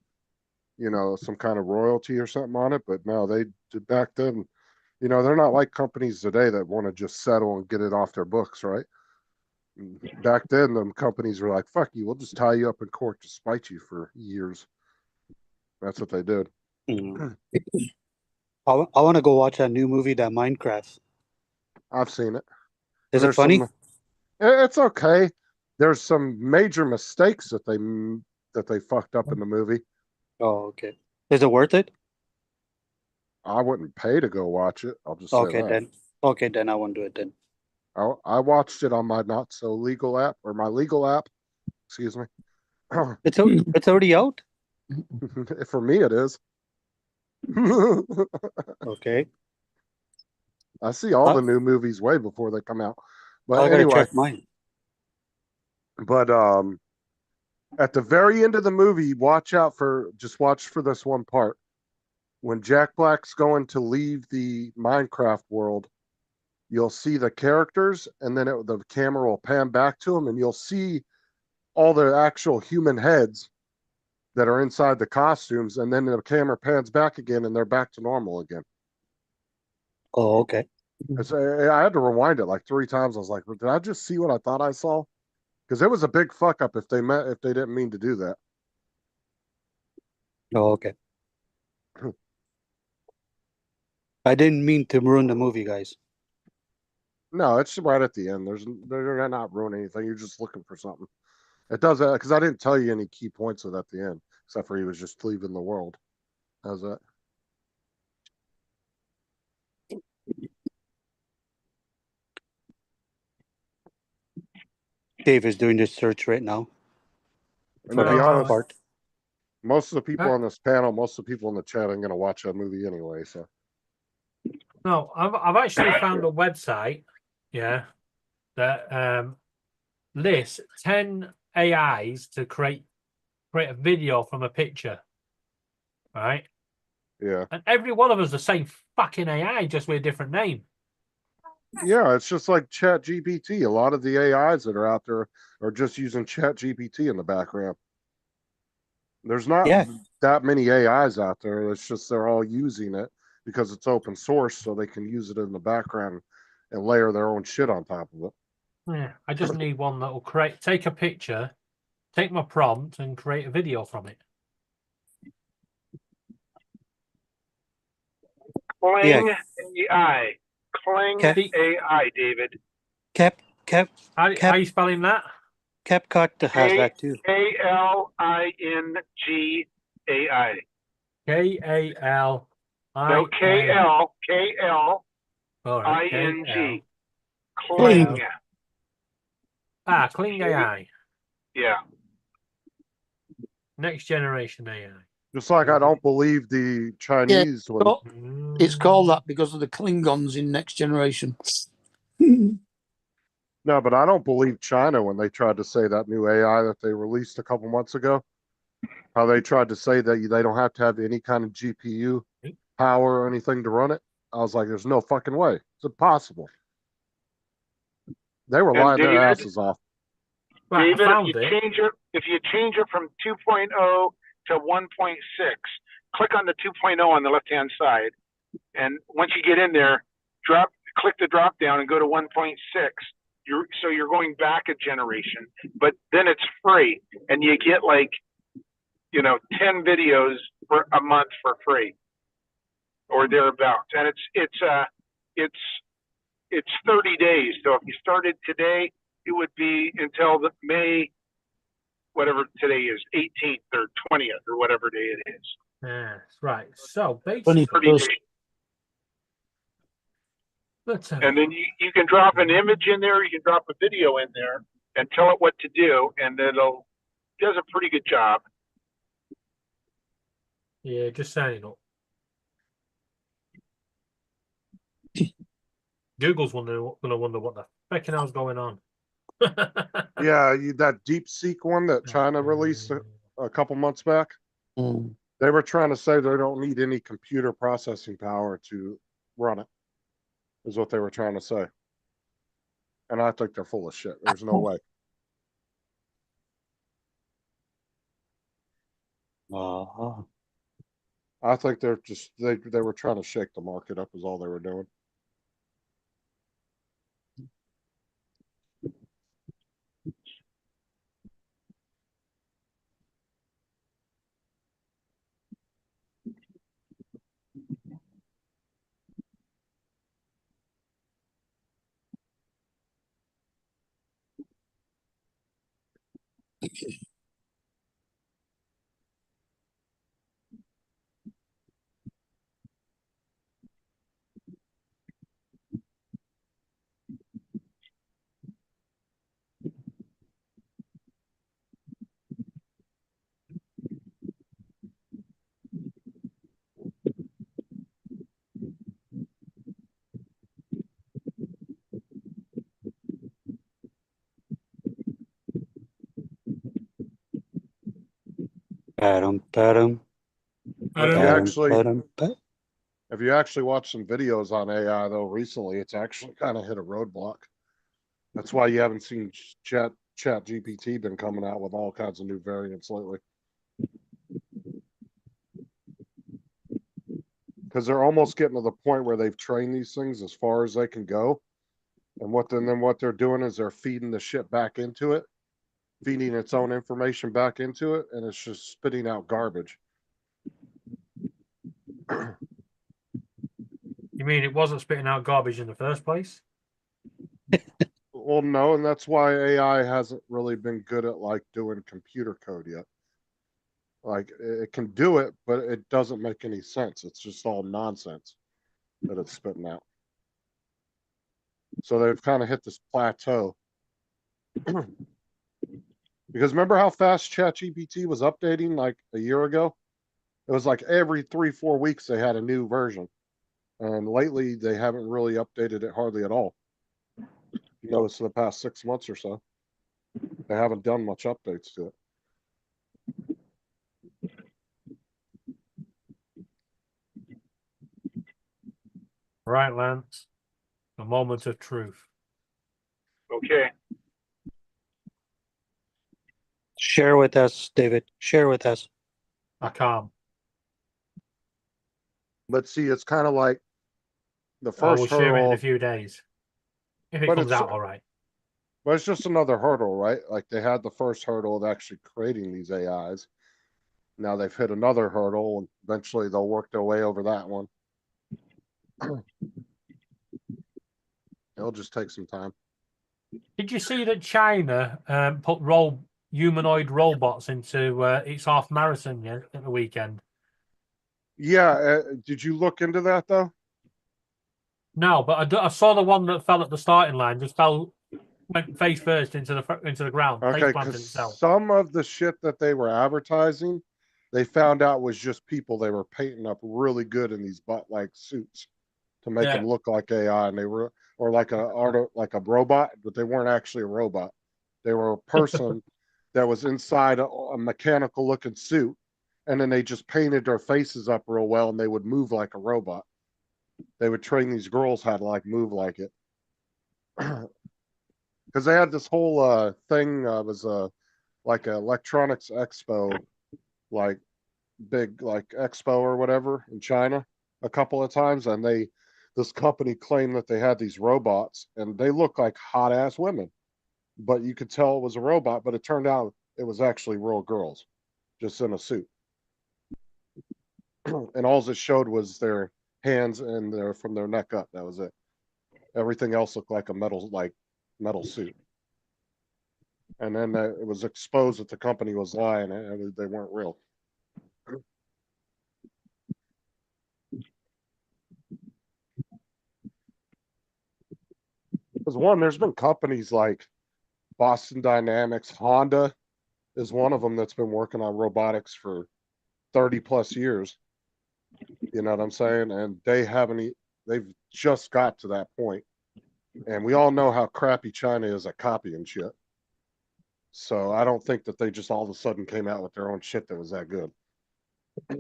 you know, some kind of royalty or something on it. But no, they did back then. You know, they're not like companies today that want to just settle and get it off their books, right? Back then, them companies were like, "Fuck you, we'll just tie you up in court to spite you for years." That's what they did. I want to go watch that new movie, that Minecraft. I've seen it. Is it funny? It's okay. There's some major mistakes that they fucked up in the movie. Oh, okay. Is it worth it? I wouldn't pay to go watch it. I'll just say Okay, that. then. Okay, then I won't do it then. I watched it on my not so legal app or my legal app. Excuse me. It's already out? For me, it is. Okay. I see all the new movies way before they come out. But I gotta anyway, check mine. but at the very end of the movie, watch for this one part. When Jack Black's going to leave the Minecraft world, you'll see the characters, and then the camera will pan back to them, and you'll see all the actual human heads that are inside the costumes, and then the camera pans back again, and they're back to normal again. Oh, okay. I had to rewind it like 3 times. I was like, did I just see what I thought I saw? Because it was a big fuck up if they didn't mean to do that. Oh, okay. I didn't mean to ruin the movie, guys. No, it's right at the end. They're not ruining anything. You're just looking for something. It does that because I didn't tell you any key points of at the end, except for he was just leaving the world. How's that? Dave is doing this search right now. And to be honest, part. most of the people on this panel, most of the people in the chat, are going to watch that movie anyway. So No, I've actually found a website, yeah, that lists 10 AIs to create a video from a picture, right? yeah, And every one of us the same fucking AI, just with a different name. yeah, it's just like Chat GPT. A lot of the AIs that are out there are just using Chat GPT in the background. There's not that many AIs out there. It's just they're all using it because it's open source, so they can use it in the background and layer their own shit on top of it. Yeah, I just need one that will take a picture, take my prompt, and create a video from it. Cling AI. Cling AI, David. Cap. How are you spelling that? CapCut has that too. KLING AI. KAL. No, KLING. Cling. Kling AI. Yeah. Next generation AI. Just like I don't believe the Chinese one. It's called that because of the Klingons in Next Generation. No, but I don't believe China when they tried to say that new AI that they released a couple months ago. How they tried to say that they don't have to have any kind of GPU power or anything to run it. I was like, there's no fucking way. It's impossible. They were lying their asses off. David, if you change it from 2.0 to 1.6, click on the 2.0 on the left-hand side, and once you get in there, click the drop down and go to 1.6. So you're going back a generation, but then it's free, and you get 10 videos for a month for free, or thereabouts, and it's 30 days. So if you started today, it would be until the May, whatever today is, 18th or 20th or whatever day it is. Yeah, right. So basically, 30 days. And then you can drop an image in there, you can drop a video in there and tell it what to do, and it'll does a pretty good job. Yeah, just saying up. Google's gonna wonder what the fucking hell's going on. Yeah, that DeepSeek one that China released a couple months back. They were trying to say they don't need any computer processing power to run it, is what they were trying to say. And I think they're full of shit. There's no way. I think they're just they were trying to shake the market up is all they were doing. If you actually watch some videos on AI though recently, it's actually kind of hit a roadblock. That's why you haven't seen Chat GPT been coming out with all kinds of new variants lately. Because they're almost getting to the point where they've trained these things as far as they can go. And what they're doing is they're feeding the shit back into it, feeding its own information back into it, and it's just spitting out garbage. You mean it wasn't spitting out garbage in the first place? Well, no, and that's why AI hasn't really been good at like doing computer code yet. Like it can do it, but it doesn't make any sense. It's just all nonsense that it's spitting out. So they've kind of hit this plateau. Because remember how fast ChatGPT was updating like a year ago? It was like every 3-4 weeks they had a new version. And lately they haven't really updated it hardly at all. You notice in the past 6 months or so, they haven't done much updates to it. Right, Lance. A moment of truth. Okay. Share with us, David. Share with us. I can't. But see, it's kind of like the I first will share it in hurdle. a few days. If it But comes it's- out all right. But it's just another hurdle, right? Like they had the first hurdle of actually creating these AIs. Now they've hit another hurdle, and eventually they'll work their way over that one. It'll just take some time. Did you see that China put humanoid robots into its half marathon at the weekend? Yeah, did you look into that though? No, but I saw the one that fell at the starting line. Just went face first into the ground. Okay, Face planted because itself. some of the shit that they were advertising, they found out was just people they were painting up really good in these butt-like suits to make them look like AI, and they were or like a robot, but they weren't actually a robot. They were a person that was inside a mechanical-looking suit, and then they just painted their faces up real well, and they would move like a robot. They would train these girls how to like move like it. Because they had this whole thing was like an electronics expo, like big like expo or whatever in China a couple of times, and this company claimed that they had these robots and they look like hot ass women, but you could tell it was a robot, but it turned out it was actually real girls just in a suit. And all it showed was their hands and their from their neck up. That was it. Everything else looked like a metal suit. And then it was exposed that the company was lying and they weren't real. Because one, there's been companies like Boston Dynamics, Honda, is one of them that's been working on robotics for 30 plus years. You know what I'm saying? And they've just got to that point. And we all know how crappy China is at copying shit. So I don't think that they just all of a sudden came out with their own shit that was that good. I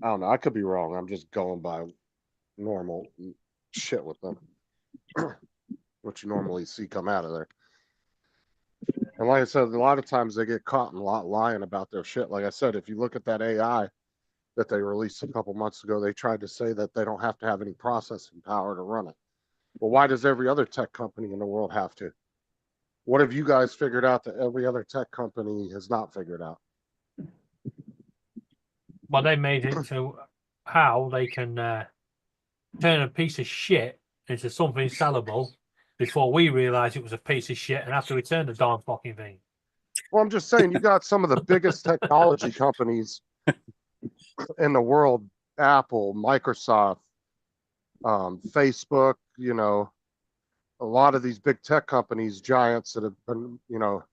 don't know. I could be wrong. I'm just going by normal shit with them, what you normally see come out of there. And like I said, a lot of times they get caught lying about their shit. Like I said, if you look at that AI that they released a couple months ago, they tried to say that they don't have to have any processing power to run it. Well, why does every other tech company in the world have to? What have you guys figured out that every other tech company has not figured out? Well, they made it to how they can turn a piece of shit into something sellable before we realized it was a piece of shit and have to return the darn fucking thing. Well, I'm just saying, you got some of the biggest technology companies in the world, Apple, Microsoft, Facebook, you know, a lot of these big tech companies, giants that have been, you know,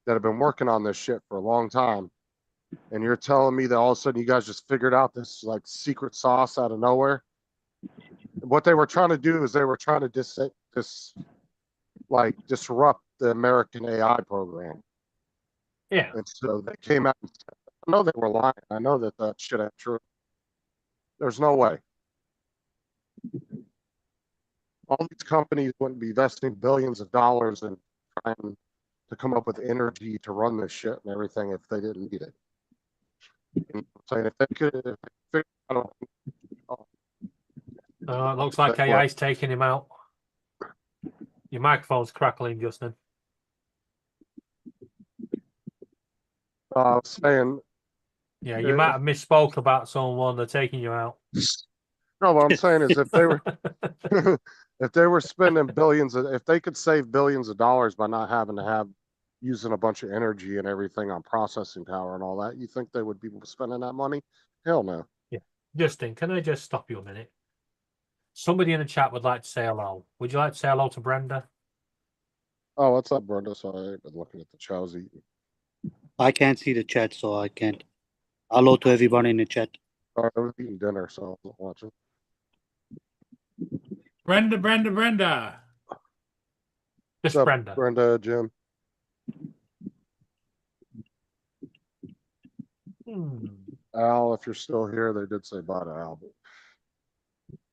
that have been working on this shit for a long time. And you're telling me that all of a sudden you guys just figured out this like secret sauce out of nowhere? What they were trying to do is they were trying to disrupt the American AI program. Yeah. And so they came out and said, I know they were lying. I know that shit ain't true. There's no way. All these companies wouldn't be investing billions of dollars in trying to come up with energy to run this shit and everything if they didn't need it. And so if they could, it looks like AI's taking him out. Your microphone's crackling, Justin. Saying. Yeah, you might have misspoke about someone. They're taking you out. No, what I'm saying is if they were if they were spending if they could save billions of dollars by not having to using a bunch of energy and everything on processing power and all that, you think they would be spending that money? Hell no. Yeah. Justin, can I just stop you a minute? Somebody in the chat would like to say hello. Would you like to say hello to Brenda? Oh, what's up, Brenda? Sorry, I've been looking at the chows eating. I can't see the chat, so I can't. Hello to everybody in the chat. Sorry, I was eating dinner, so I wasn't watching. Brenda. Just What's up, Brenda. Brenda, Jim. Al, if you're still here, they did say bye to Al. But...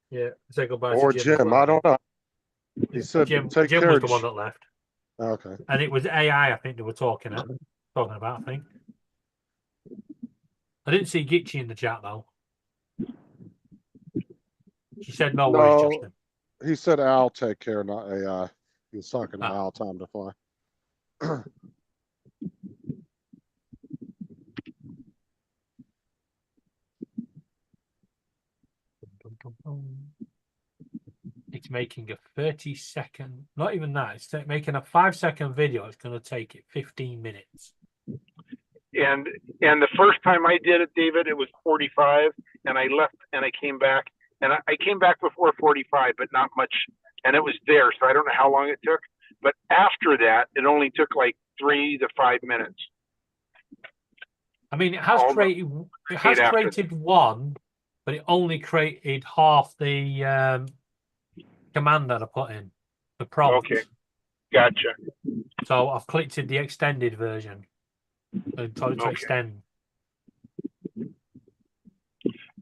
Yeah, say goodbye or to Jim. I don't know. He said, Jim take care. was the one that left. Okay. And it was AI, I think they were talking about, I think. I didn't see Gitchy in the chat, though. She said no worries, Justin. He said Al, take care, not AI. He was talking to Al, time to fly. It's making a 30-second, not even that, it's making a 5-second video. It's going to take it 15 minutes. And the first time I did it, David, it was 45, and I left and I came back, and I came back before 45, but not much, and it was there, so I don't know how long it took. But after that, it only took like 3 to 5 minutes. I mean, it has created one, but it only created half the command that I put in, the prompt. Okay, gotcha. So I've clicked in the extended version and told it to extend.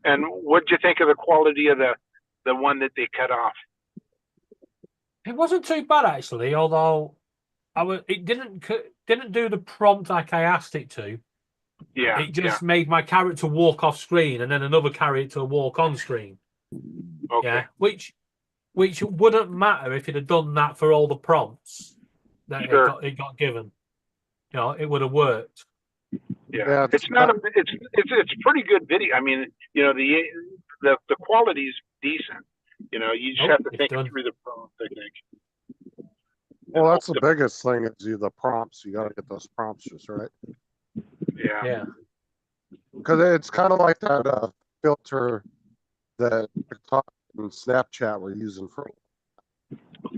And what'd you think of the quality of the one that they cut off? It wasn't too bad actually, although it didn't do the prompt like I asked it to. Yeah. It just made my character walk off screen and then another character walk on screen. Okay. Yeah, which wouldn't matter if it had done that for all the prompts that it got given. You know, it would have worked. Yeah, it's not it's pretty good video. I mean, you know, the quality's decent. You know, you just have to think through the prompt, I think. Well, that's the biggest thing is the prompts. You got to get those prompts just right. Yeah. Because it's kind of like that filter that TikTok and Snapchat were using for.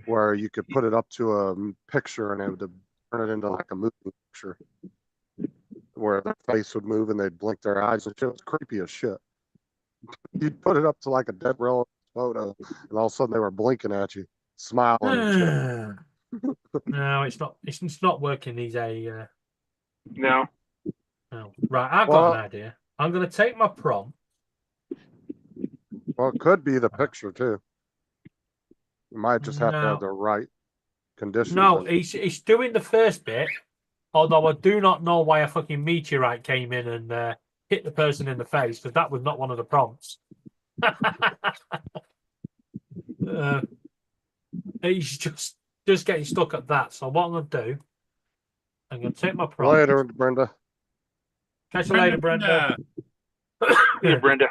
where you could put it up to a picture and it would turn it into like a movie picture where their face would move and they'd blink their eyes and shit. It was creepy as shit. You'd put it up to like a dead relative photo and all of a sudden they were blinking at you, smiling and shit. No, it's not. It's not working. These No. No. Right, I've got an idea. I'm going to take my prompt. Well, it could be the picture too. You might just have to No. have the right conditions. No, in it. he's doing the first bit. Although I do not know why a fucking meteorite came in and hit the person in the face, because that was not one of the prompts. He's just getting stuck at that. So what I'm going to do, I'm going to take my prompt. Later, Brenda. Catch you later, Brenda. Yeah, Brenda.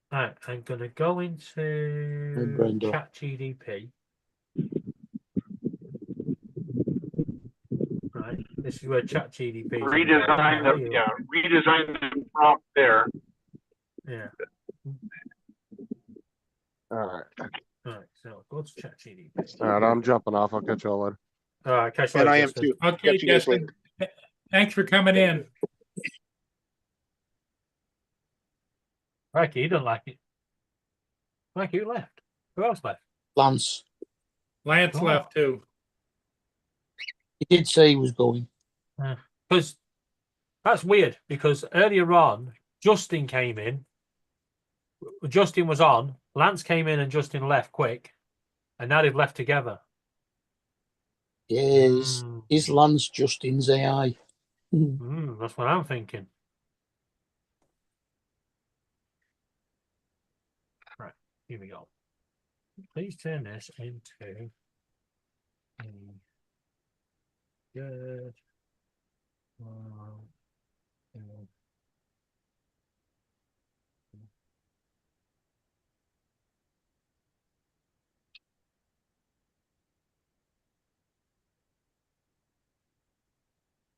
Right, I'm going to go into Brenda. ChatGDP. Right, this is where ChatGDP is. Redesign the prompt there. Yeah. All right. All right, so go to ChatGDP. All right, I'm jumping off. I'll catch y'all later. All right, catch you And later. I am Justin. too. Okay, Justin. Thanks for coming in. Frankie, he doesn't like it. Frankie, who left? Who else left? Lance. Lance left too. He did say he was going. Because that's weird, because earlier on, Justin came in. Justin was on. Lance came in and Justin left quick. And now they've left together. Yes. Is Lance Justin's AI? That's what I'm thinking. Right, here we go. Please turn this into a good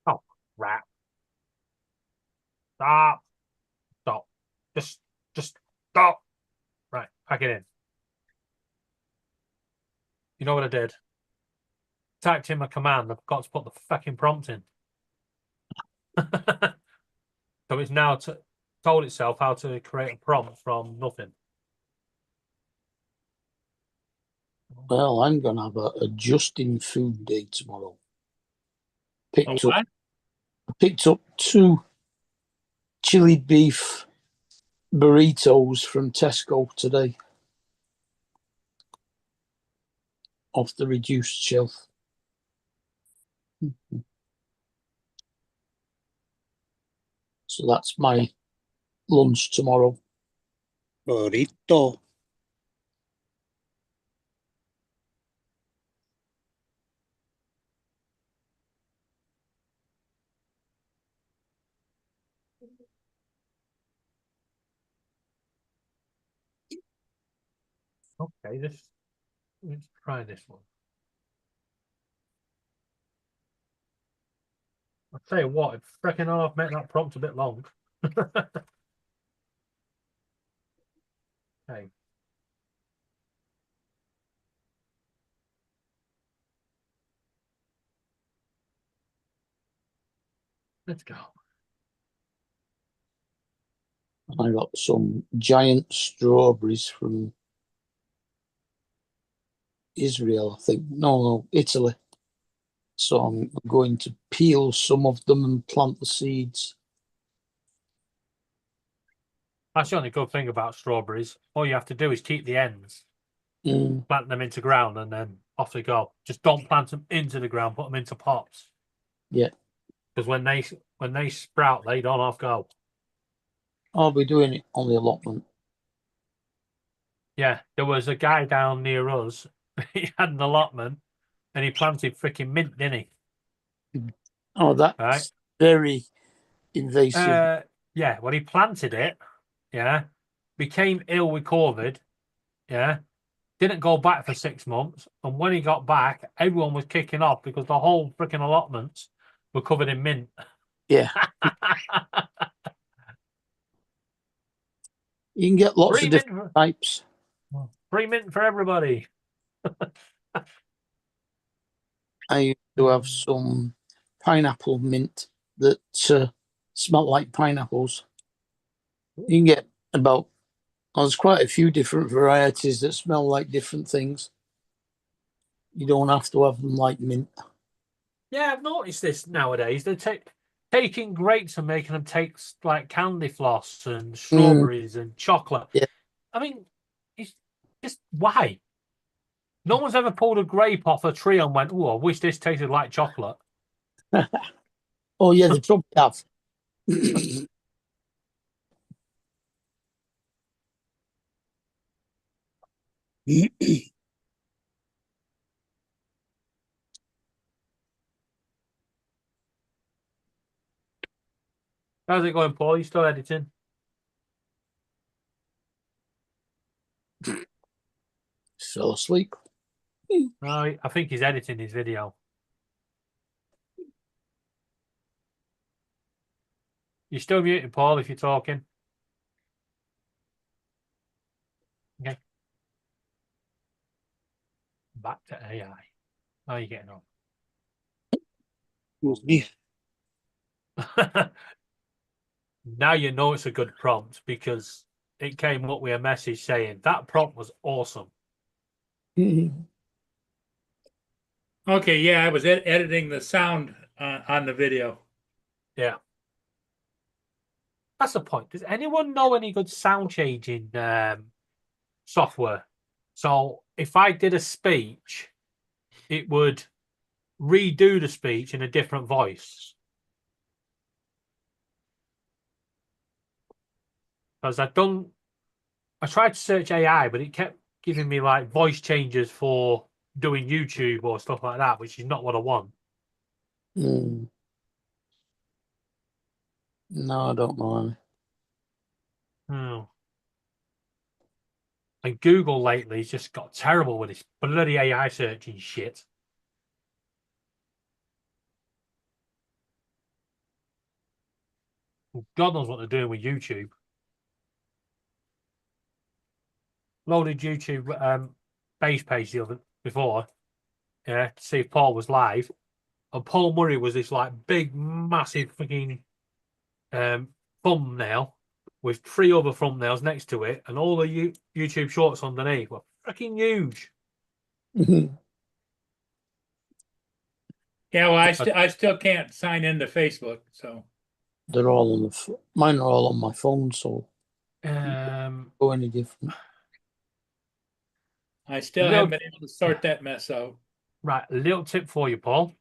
Oh, crap. Stop. Stop. Just stop. Right, pack it in. You know what I did? Typed in my command. I've got to put the fucking prompt in. So it's now told itself how to create a prompt from nothing. Well, I'm going to have a Justin food day tomorrow. Picked up 2 chili beef burritos from Tesco today. Off the reduced shelf. So that's my lunch tomorrow. Burrito. Okay, let's try this one. I'll tell you what, if freaking I've made that prompt a bit long. Okay. Let's go. I got some giant strawberries from Israel, I think. No, Italy. So I'm going to peel some of them and plant the seeds. That's the only good thing about strawberries. All you have to do is keep the ends, plant them into ground, and then off they go. Just don't plant them into the ground. Put them into pots. Yeah. Because when they sprout, they don't off go. I'll be doing it on the allotment. Yeah, there was a guy down near us. He had an allotment, and he planted freaking mint, didn't he? Oh, that's right. Very invasive. Yeah, when he planted it, yeah, became ill with COVID, yeah, didn't go back for 6 months, and when he got back, everyone was kicking off because the whole freaking allotments were covered in mint. Yeah. You can get lots of different types. Free mint for everybody. I used to have some pineapple mint that smell like pineapples. You can get about, there's quite a few different varieties that smell like different things. You don't have to have them like mint. Yeah, I've noticed this nowadays. They're taking grapes and making them taste like candy floss and strawberries and chocolate. Yeah. I mean, it's just why? No one's ever pulled a grape off a tree and went, "Oh, I wish this tasted like chocolate." Oh yeah, they probably have. How's it going, Paul? You still editing? Fell asleep. No, I think he's editing his video. You're still muted, Paul, if you're talking. Okay. Back to AI. How are you getting on? Excuse me. Now you know it's a good prompt because it came up with a message saying that prompt was awesome. Okay, yeah, I was editing the sound on the video. Yeah. That's the point. Does anyone know any good sound changing software? So if I did a speech, it would redo the speech in a different voice. Because I tried to search AI, but it kept giving me like voice changes for doing YouTube or stuff like that, which is not what I want. No, I don't know. Oh. And Google lately has just got terrible with this bloody AI searching shit. God knows what they're doing with YouTube. Loaded YouTube base page before, yeah, to see if Paul was live. And Paul Murray was this like big, massive freaking thumbnail with 3 other thumbnails next to it, and all the YouTube shorts underneath were freaking huge. Yeah, well, I still can't sign into Facebook, so They're all on mine are all on my phone, so go any different. I still haven't been able to sort that mess out. Right, a little tip for you, Paul.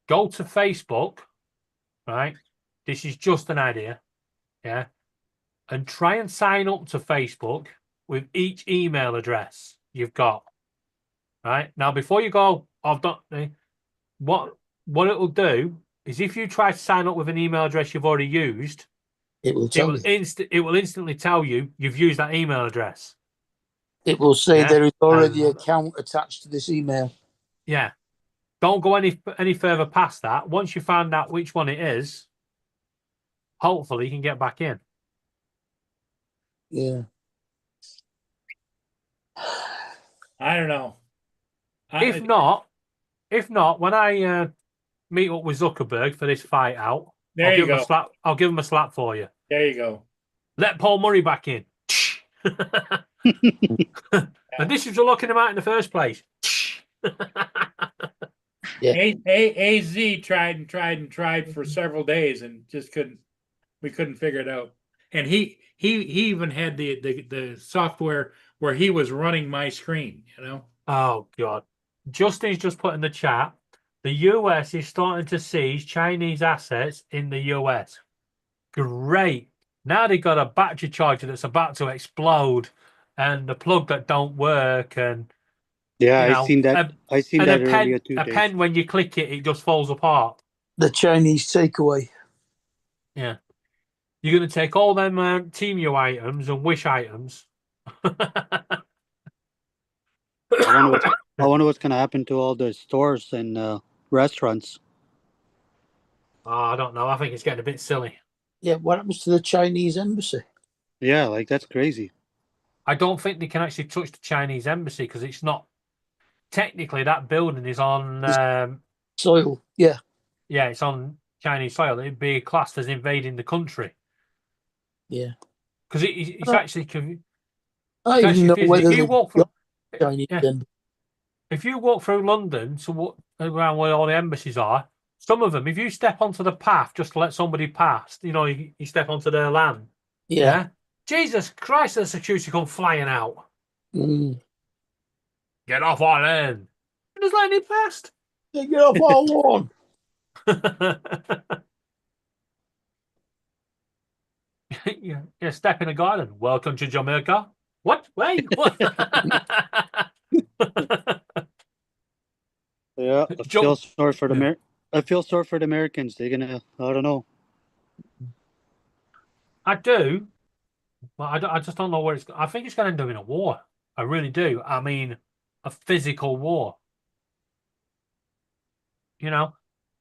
Go to Facebook, right? This is just an idea, yeah? And try and sign up to Facebook with each email address you've got, right? Now, before you go, I've done what it will do is if you try to sign up with an email address you've already used, it will tell you. It will instantly tell you you've used that email address. It will say there is already an account attached to this email. Yeah. Don't go any further past that. Once you find out which one it is, hopefully you can get back in. Yeah. I don't know. If not, when I meet up with Zuckerberg for this fight out, There you go. I'll give him a slap for you. There you go. Let Paul Murray back in. And this is for locking him out in the first place. Yeah. AZ tried for several days and just we couldn't figure it out. And he even had the software where he was running my screen, you know. Oh God. Justin's just put in the chat, the US is starting to seize Chinese assets in the US. Great. Now they've got a battery charger that's about to explode and the plug that don't work and I seen that. I seen that earlier too. A pen, when you click it, it just falls apart. The Chinese takeaway. Yeah. You're going to take all them Temu items and Wish items. I wonder what's going to happen to all the stores and restaurants. Oh, I don't know. I think it's getting a bit silly. Yeah, what happens to the Chinese embassy? Yeah, like that's crazy. I don't think they can actually touch the Chinese embassy because it's not technically that building is on Soil. Yeah. yeah, it's on Chinese soil. It'd be classed as invading the country Yeah. because it's actually. I don't even know whether if you walk through, Chinese embassy. if you walk through London to walk around where all the embassies are, some of them, if you step onto the path just to let somebody pass, you know, you step onto their land. Yeah. Jesus Christ, the security come flying out. Mm. Get off our land. Just letting it past. Yeah, get off our lawn. yeah, step in the garden. Welcome to Jamaica. What? Wait, what? Yeah, I feel sorry for the I feel sorry for the Americans. They're gonna, I don't know. I do, but I just don't know where it's. I think it's going to end up in a war. I really do. I mean, a physical war. You know,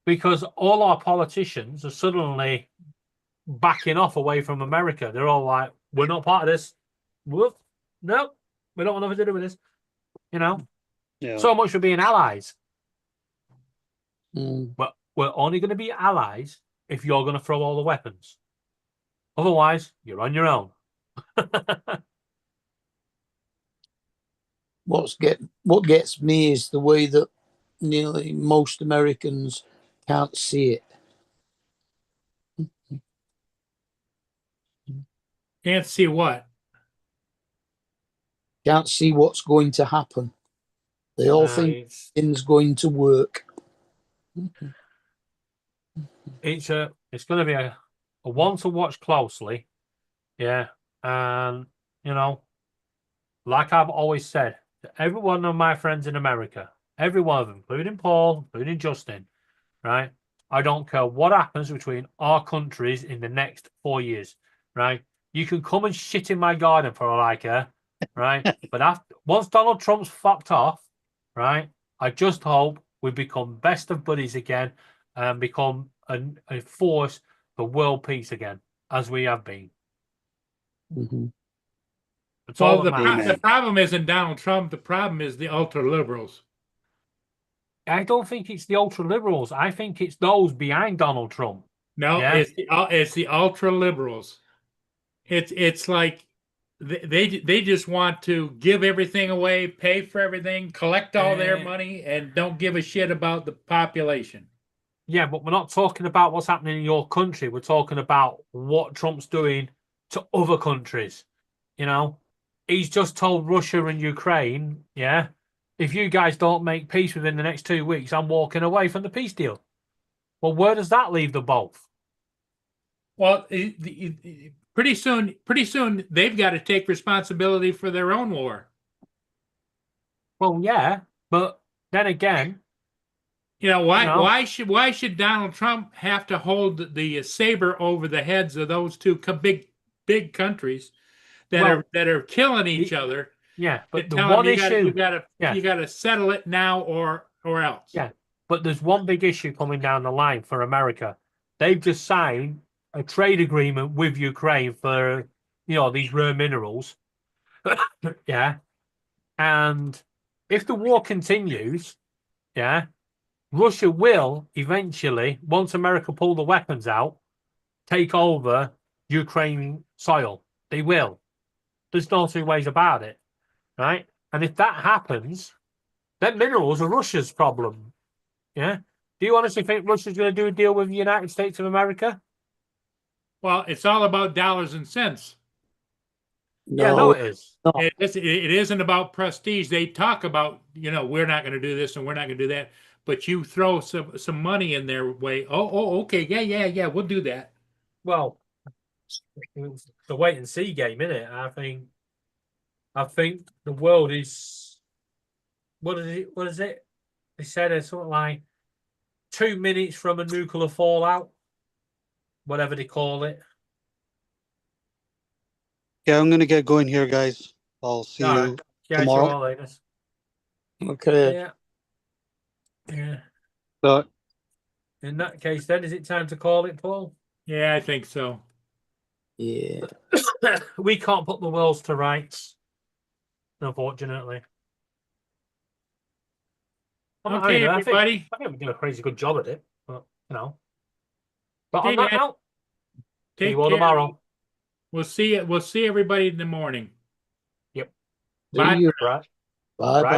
because all our politicians are suddenly backing off away from America. They're all like, "We're not part of this. Whoop, no, we don't want nothing to do with this." You know, so much for being allies. But we're only going to be allies if you're going to throw all the weapons. Otherwise, you're on your own. What gets me is the way that nearly most Americans can't see it. Can't see what? Can't see what's going to happen. They all think it's going to work. It's going to be a one to watch closely. Yeah. And, you know, like I've always said, to every one of my friends in America, every one of them, including Paul, including Justin, right? I don't care what happens between our countries in the next 4 years, right? You can come and shit in my garden for all I care, right? But once Donald Trump's fucked off, right? I just hope we become best of buddies again and become a force for world peace again, as we have been. Mm-hmm. Well, the problem isn't Donald Trump. The problem is the ultra liberals. I don't think it's the ultra liberals. I think it's those behind Donald Trump. No, it's the ultra liberals. It's like they just want to give everything away, pay for everything, collect all their money, and don't give a shit about the population. Yeah, but we're not talking about what's happening in your country. We're talking about what Trump's doing to other countries. You know, he's just told Russia and Ukraine, yeah, if you guys don't make peace within the next 2 weeks, I'm walking away from the peace deal. Well, where does that leave them both? Well, pretty soon they've got to take responsibility for their own war. Well, yeah, but then again, you know why should Donald Trump have to hold the saber over the heads of those two big countries that are killing each other? Yeah, but the one issue you got to settle it now or else. Yeah, but there's one big issue coming down the line for America. They've just signed a trade agreement with Ukraine for these rare minerals. Yeah, and if the war continues, yeah, Russia will eventually, once America pull the weapons out, take over Ukraine soil. They will. There's no two ways about it, right? And if that happens, then minerals are Russia's problem. Yeah. Do you honestly think Russia's going to do a deal with the United States of America? Well, it's all about dollars and cents. No, yeah, no, it is. No. It isn't about prestige. They talk about, we're not going to do this and we're not going to do that. But you throw some money in their way. Oh, okay, yeah, we'll do that. Well, it's the wait and see game, isn't it? I think the world is. What is it? They said it's something like 2 minutes from a nuclear fallout, whatever they call it. Yeah, I'm gonna get going here, guys. I'll see you tomorrow. Okay. Yeah. But in that case, then is it time to call it, Paul? Yeah, I think so. Yeah. We can't put the world to rights. unfortunately. Okay, everybody. I think we do a crazy good job at it, but you know. But Okay, on that guys. note, see Take you all care. tomorrow. We'll see everybody in the morning. Yep. See Bye. you. Right. Bye. Right. Bye.